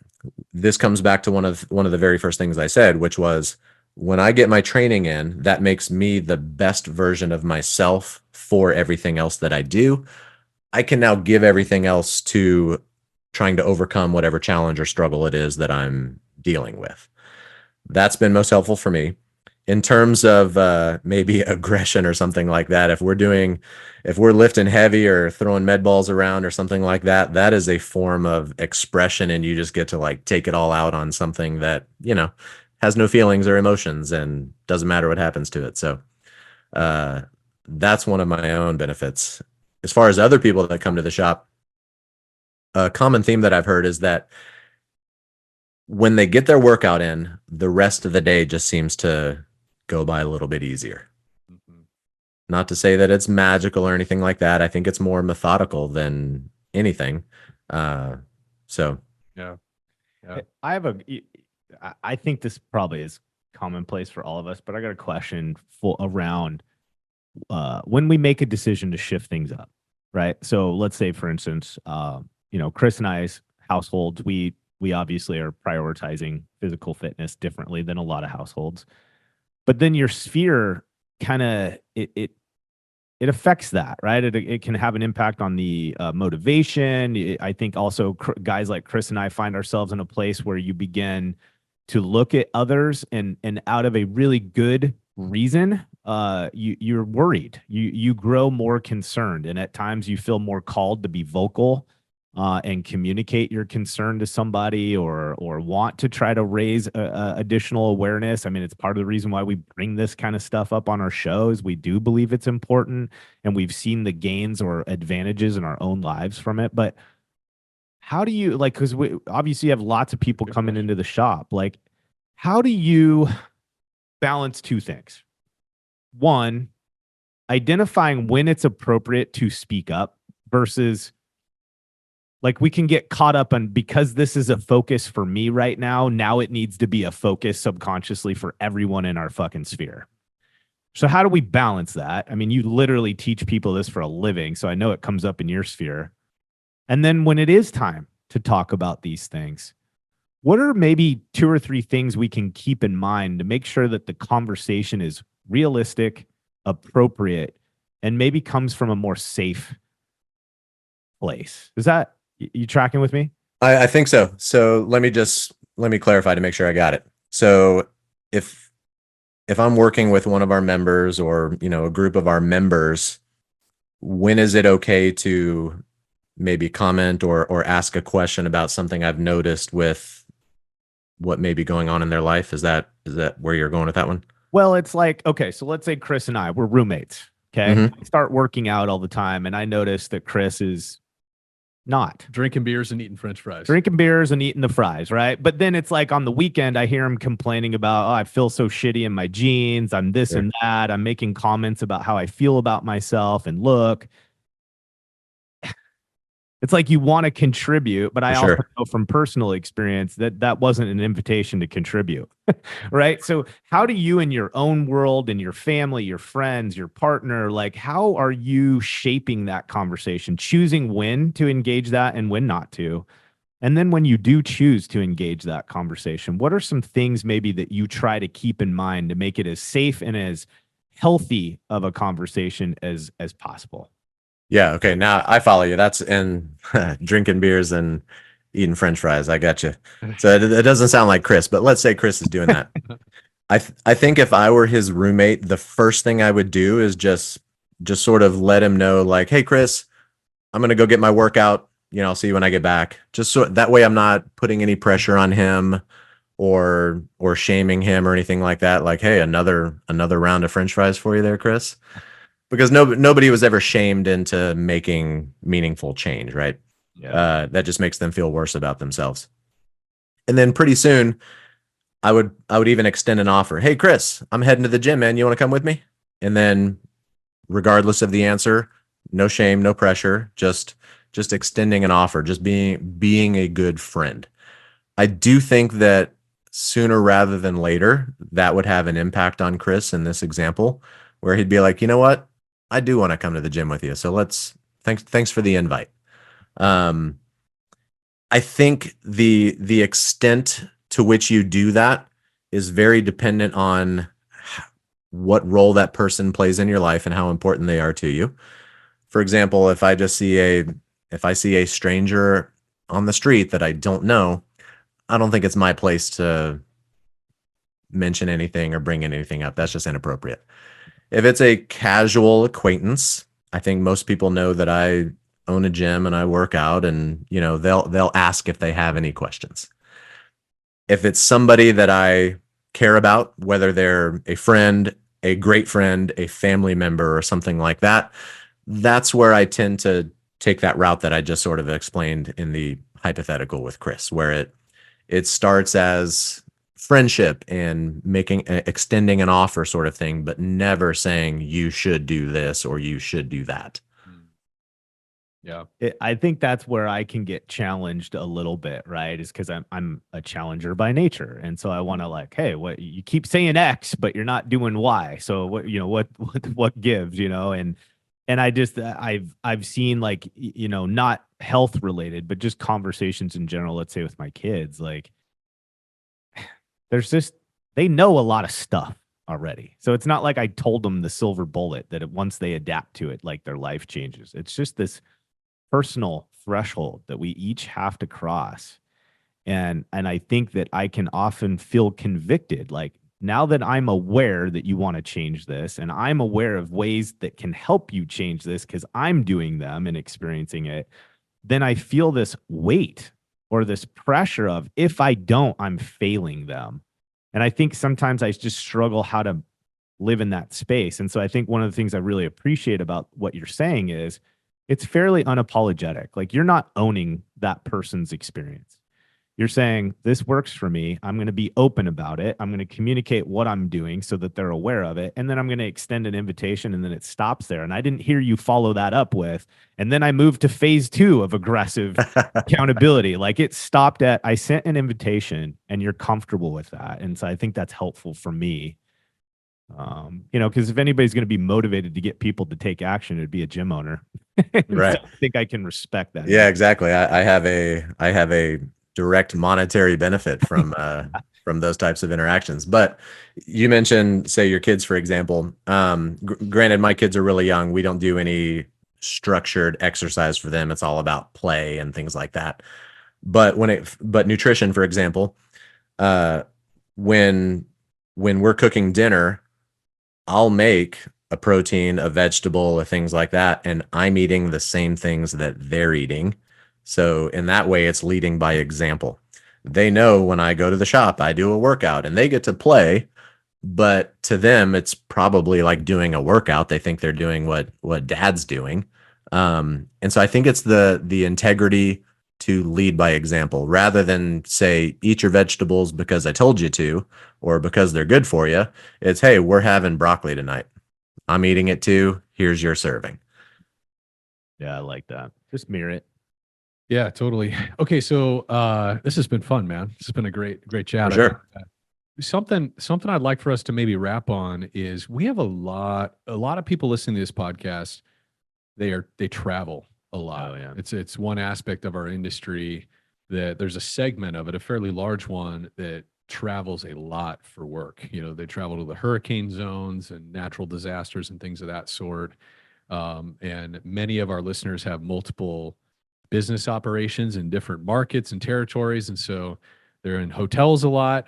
this comes back to one of the very first things I said, which was, when I get my training in, that makes me the best version of myself for everything else that I do. I can now give everything else to trying to overcome whatever challenge or struggle it is that I'm dealing with. That's been most helpful for me. In terms of maybe aggression or something like that, if we're lifting heavy or throwing med balls around or something like that, that is a form of expression, and you just get to like take it all out on something that, has no feelings or emotions and doesn't matter what happens to it. So that's one of my own benefits. As far as other people that come to the shop, a common theme that I've heard is that when they get their workout in, the rest of the day just seems to go by a little bit easier. Mhm. Not to say that it's magical or anything like that. I think it's more methodical than anything. So Yeah. Yeah. I think this probably is commonplace for all of us, but I got a question around when we make a decision to shift things up, right? So let's say, for instance, Chris and I's households, we obviously are prioritizing physical fitness differently than a lot of households. But then your sphere kind of it affects that, right? It can have an impact on the motivation. I think also guys like Chris and I find ourselves in a place where you begin to look at others and out of a really good reason, you're worried. You grow more concerned, and at times you feel more called to be vocal and communicate your concern to somebody, or want to try to raise additional awareness. I mean, it's part of the reason why we bring this kind of stuff up on our shows. We do believe it's important, and we've seen the gains or advantages in our own lives from it. But how do you, like, because we obviously have lots of people coming into the shop. Like, how do you balance two things? One, identifying when it's appropriate to speak up versus, like, we can get caught up on, because this is a focus for me right now it needs to be a focus subconsciously for everyone in our fucking sphere. So how do we balance that? I mean, you literally teach people this for a living, so I know it comes up in your sphere. And then when it is time to talk about these things, what are maybe 2 or 3 things we can keep in mind to make sure that the conversation is realistic, appropriate, and maybe comes from a more safe place? Is that, you tracking with me? I think so. So let me clarify to make sure I got it. So if I'm working with one of our members, or a group of our members, when is it okay to maybe comment or ask a question about something I've noticed with what may be going on in their life? Is that where you're going with that one? Well, it's like, okay, so let's say Chris and I, we're roommates. Okay. Mhm. I start working out all the time, and I notice that Chris is not Drinking beers and eating French fries. drinking beers and eating the fries, right? But then it's like on the weekend, I hear him complaining about, oh, I feel so shitty in my jeans. I'm this Sure. and that. I'm making comments about how I feel about myself and look. It's like you want to contribute, but I For also sure. know from personal experience that that wasn't an invitation to contribute, right? So how do you, in your own world and your family, your friends, your partner, like, how are you shaping that conversation, choosing when to engage that and when not to? And then when you do choose to engage that conversation, what are some things maybe that you try to keep in mind to make it as safe and as healthy of a conversation as possible? Yeah. Okay. Now I follow you. That's in drinking beers and eating French fries. I got you. So it doesn't sound like Chris, but let's say Chris is doing that. I think if I were his roommate, the first thing I would do is just just sort of let him know like, hey, Chris, I'm going to go get my workout. I'll see you when I get back. Just so that way I'm not putting any pressure on him or shaming him or anything like that. Like, hey, another round of French fries for you there, Chris. Because nobody was ever shamed into making meaningful change, right? Yeah. That just makes them feel worse about themselves. And then pretty soon, I would even extend an offer. Hey, Chris, I'm heading to the gym, man. You want to come with me? And then, regardless of the answer, no shame, no pressure, just extending an offer, just being a good friend. I do think that sooner rather than later, that would have an impact on Chris in this example, where he'd be like, you know what? I do want to come to the gym with you. So thanks for the invite. I think the extent to which you do that is very dependent on what role that person plays in your life and how important they are to you. For example, if I see a stranger on the street that I don't know, I don't think it's my place to mention anything or bring anything up. That's just inappropriate. If it's a casual acquaintance, I think most people know that I own a gym and I work out, and they'll ask if they have any questions. If it's somebody that I care about, whether they're a friend, a great friend, a family member, or something like that, that's where I tend to take that route that I just sort of explained in the hypothetical with Chris, where it starts as friendship and extending an offer sort of thing, but never saying you should do this or you should do that. Yeah. I think that's where I can get challenged a little bit, right? Is because I'm a challenger by nature, and so I want to like, hey, what you keep saying X, but you're not doing Y. So what gives, and I've seen like not health related, but just conversations in general. Let's say with my kids, like they know a lot of stuff already, so it's not like I told them the silver bullet that once they adapt to it, like their life changes. It's just this personal threshold that we each have to cross. And I think that I can often feel convicted, like now that I'm aware that you want to change this and I'm aware of ways that can help you change this because I'm doing them and experiencing it, then I feel this weight or this pressure of if I don't, I'm failing them. And I think sometimes I just struggle how to live in that space. And so I think one of the things I really appreciate about what you're saying is it's fairly unapologetic. Like you're not owning that person's experience. You're saying, this works for me. I'm going to be open about it. I'm going to communicate what I'm doing so that they're aware of it. And then I'm going to extend an invitation, and then it stops there. And I didn't hear you follow that up with, and then I moved to phase 2 of aggressive accountability. Like it stopped at, I sent an invitation and you're comfortable with that. And so I think that's helpful for me. Because if anybody's going to be motivated to get people to take action, it'd be a gym owner. Right. So I think I can respect that. Yeah, exactly. I have a direct monetary benefit from those types of interactions. But you mentioned, say, your kids, for example. Granted, my kids are really young. We don't do any structured exercise for them. It's all about play and things like that. But nutrition, for example, when we're cooking dinner, I'll make a protein, a vegetable, or things like that, and I'm eating the same things that they're eating. So in that way, it's leading by example. They know when I go to the shop, I do a workout and they get to play, but to them, it's probably like doing a workout. They think they're doing what dad's doing. And so I think it's the integrity to lead by example rather than say, eat your vegetables because I told you to, or because they're good for you. It's, hey, we're having broccoli tonight. I'm eating it too. Here's your serving. Yeah, I like that. Just mirror it. Yeah, totally. Okay, so this has been fun, man. This has been a great chat. For sure. Something I'd like for us to maybe wrap on is we have a lot of people listening to this podcast. They travel a lot. Oh, yeah. It's one aspect of our industry that there's a segment of it, a fairly large one, that travels a lot for work. They travel to the hurricane zones and natural disasters and things of that sort. And many of our listeners have multiple business operations in different markets and territories. And so they're in hotels a lot.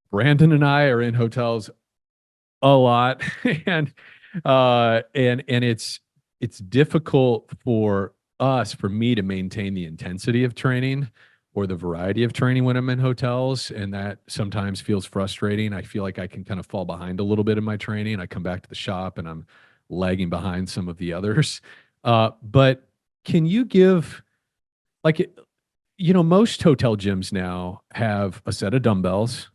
Brandon and I are in hotels a lot. And And it's difficult for me to maintain the intensity of training or the variety of training when I'm in hotels, and that sometimes feels frustrating. I feel like I can kind of fall behind a little bit in my training. I come back to the shop and I'm lagging behind some of the others. But can you give, like, most hotel gyms now have a set of dumbbells,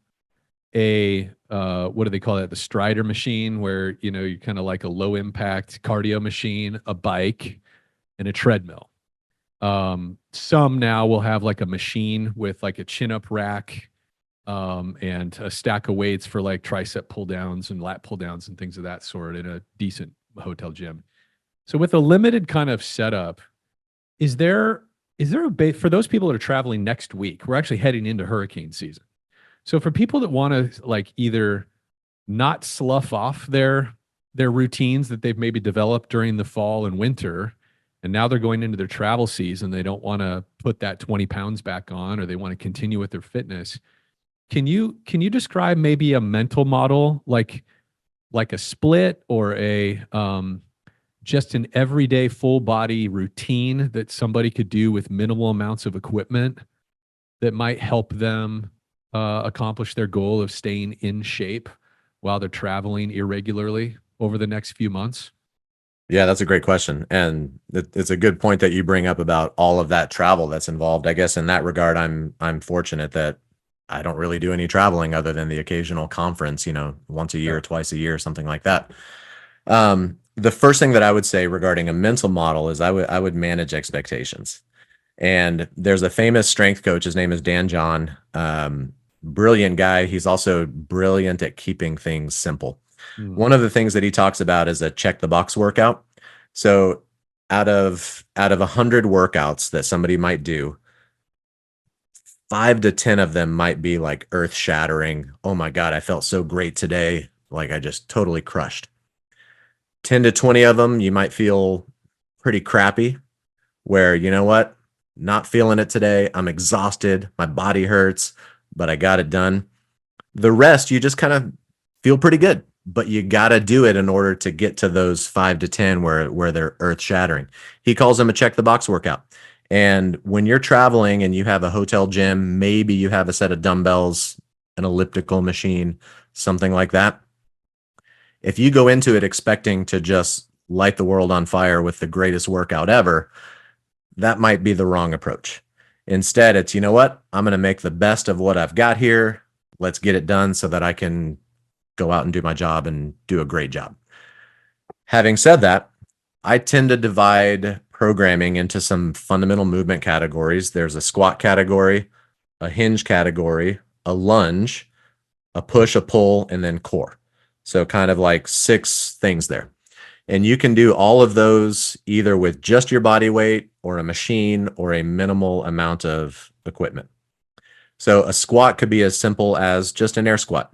a what do they call it? The Strider machine, where you're kind of like a low impact cardio machine, a bike, and a treadmill. Some now will have like a machine with like a chin up rack, and a stack of weights for like tricep pull downs and lat pull downs and things of that sort in a decent hotel gym. So with a limited kind of setup, is there a base for those people that are traveling next week? We're actually heading into hurricane season. So for people that want to like either not slough off their routines that they've maybe developed during the fall and winter, and now they're going into their travel season, they don't want to put that 20 pounds back on, or they want to continue with their fitness. Can you describe maybe a mental model, like a split or a just an everyday full body routine that somebody could do with minimal amounts of equipment that might help them accomplish their goal of staying in shape while they're traveling irregularly over the next few months? Yeah, that's a great question. And it's a good point that you bring up about all of that travel that's involved. I guess in that regard, I'm fortunate that I don't really do any traveling other than the occasional conference, once a year, twice a year, something like that. The first thing that I would say regarding a mental model is I would manage expectations. And there's a famous strength coach. His name is Dan John. Brilliant guy. He's also brilliant at keeping things simple. One of the things that he talks about is a check the box workout. So out of 100 workouts that somebody might do, 5 to 10 of them might be like earth shattering. Oh my God, I felt so great today. Like I just totally crushed. 10 to 20 of them, you might feel pretty crappy, where, you know what, not feeling it today. I'm exhausted. My body hurts, but I got it done. The rest, you just kind of feel pretty good, but you got to do it in order to get to those 5 to 10 where they're earth shattering. He calls them a check the box workout. And when you're traveling and you have a hotel gym, maybe you have a set of dumbbells, an elliptical machine, something like that. If you go into it expecting to just light the world on fire with the greatest workout ever, that might be the wrong approach. Instead, it's, you know what? I'm going to make the best of what I've got here. Let's get it done so that I can go out and do my job and do a great job. Having said that, I tend to divide programming into some fundamental movement categories. There's a squat category, a hinge category, a lunge, a push, a pull, and then core. So kind of like 6 things there. And you can do all of those either with just your body weight or a machine or a minimal amount of equipment. So a squat could be as simple as just an air squat.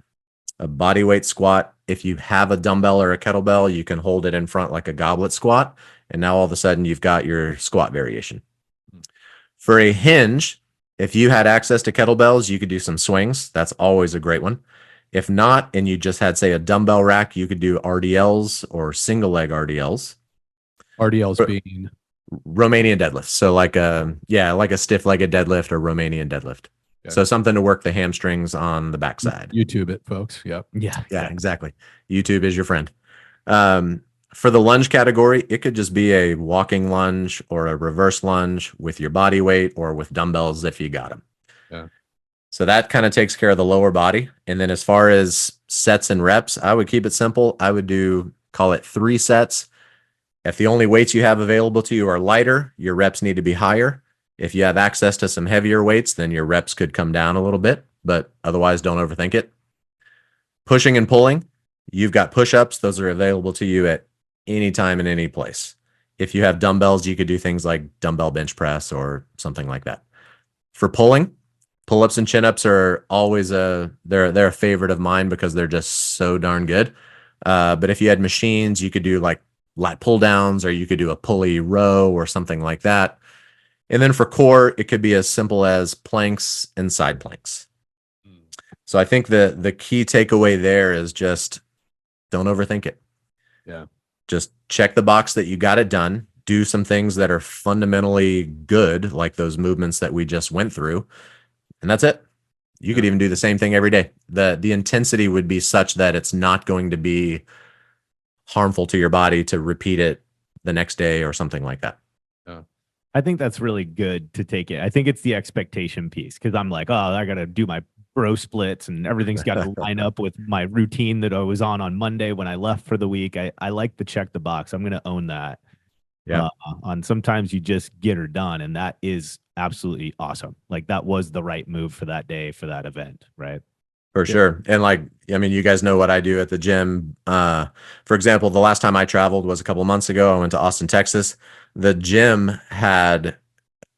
A body weight squat, if you have a dumbbell or a kettlebell, you can hold it in front like a goblet squat. And now all of a sudden you've got your squat variation. For a hinge, if you had access to kettlebells, you could do some swings. That's always a great one. If not, and you just had, say, a dumbbell rack, you could do RDLs or single leg RDLs. RDLs being Romanian deadlift. So like a stiff legged deadlift or Romanian deadlift. Okay. So something to work the hamstrings on the backside. YouTube it, folks. Yep. Yeah. Exactly. YouTube is your friend. For the lunge category, it could just be a walking lunge or a reverse lunge with your body weight or with dumbbells if you got them. Yeah. So that kind of takes care of the lower body. And then as far as sets and reps, I would keep it simple. I would call it 3 sets. If the only weights you have available to you are lighter, your reps need to be higher. If you have access to some heavier weights, then your reps could come down a little bit, but otherwise don't overthink it. Pushing and pulling, you've got push-ups. Those are available to you at any time in any place. If you have dumbbells, you could do things like dumbbell bench press or something like that. For pulling, pull-ups and chin-ups are always they're a favorite of mine because they're just so darn good. But if you had machines, you could do like lat pull downs, or you could do a pulley row or something like that. And then for core, it could be as simple as planks and side planks. So I think the key takeaway there is just don't overthink it. Yeah. Just check the box that you got it done. Do some things that are fundamentally good, like those movements that we just went through, and that's it. You could even do the same thing every day. The intensity would be such that it's not going to be harmful to your body to repeat it the next day or something like that. I think that's really good to take it. I think it's the expectation piece because I'm like, oh, I got to do my bro splits and everything's got to line up with my routine that I was on Monday when I left for the week. I like to check the box. I'm going to own that. Yeah. On sometimes you just get her done, and that is absolutely awesome. Like that was the right move for that day for that event, right? For sure. And like, I mean, you guys know what I do at the gym. For example, the last time I traveled was a couple months ago. I went to Austin, Texas. The gym had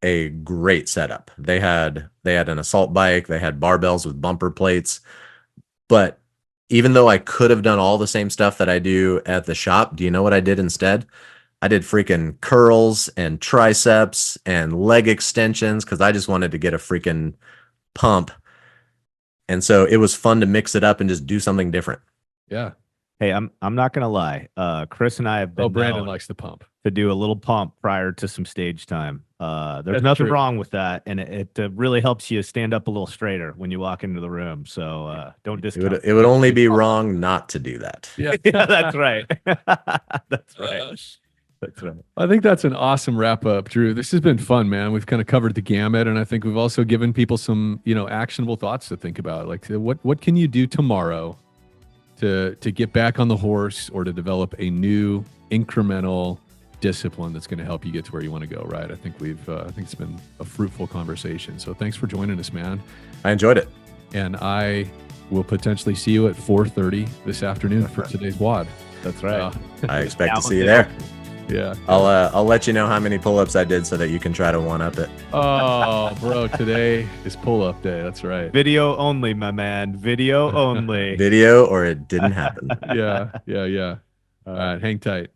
a great setup. They had an assault bike, they had barbells with bumper plates. But even though I could have done all the same stuff that I do at the shop, do you know what I did instead? I did freaking curls and triceps and leg extensions because I just wanted to get a freaking pump. And so it was fun to mix it up and just do something different. Yeah. Hey, I'm not gonna lie. Chris and I have been Brandon known likes the pump. to do a little pump prior to some stage time. There's That's nothing true. wrong with that, and it really helps you stand up a little straighter when you walk into the room. So don't discount. It would only be wrong not to do that. Yeah. Yeah, that's right. That's right. That's right. I think that's an awesome wrap up, Drew. This has been fun, man. We've kind of covered the gamut, and I think we've also given people some, actionable thoughts to think about. Like, what can you do tomorrow to get back on the horse or to develop a new incremental discipline that's going to help you get to where you want to go, right? I think it's been a fruitful conversation. So thanks for joining us, man. I enjoyed it. And I will potentially see you at 4:30 this afternoon for today's WOD. That's right. I expect to see you there. Yeah. I'll let you know how many pull-ups I did so that you can try to one-up it. Oh, bro, today is pull-up day. That's right. Video only, my man. Video only. Video or it didn't happen. Yeah. All right, hang tight.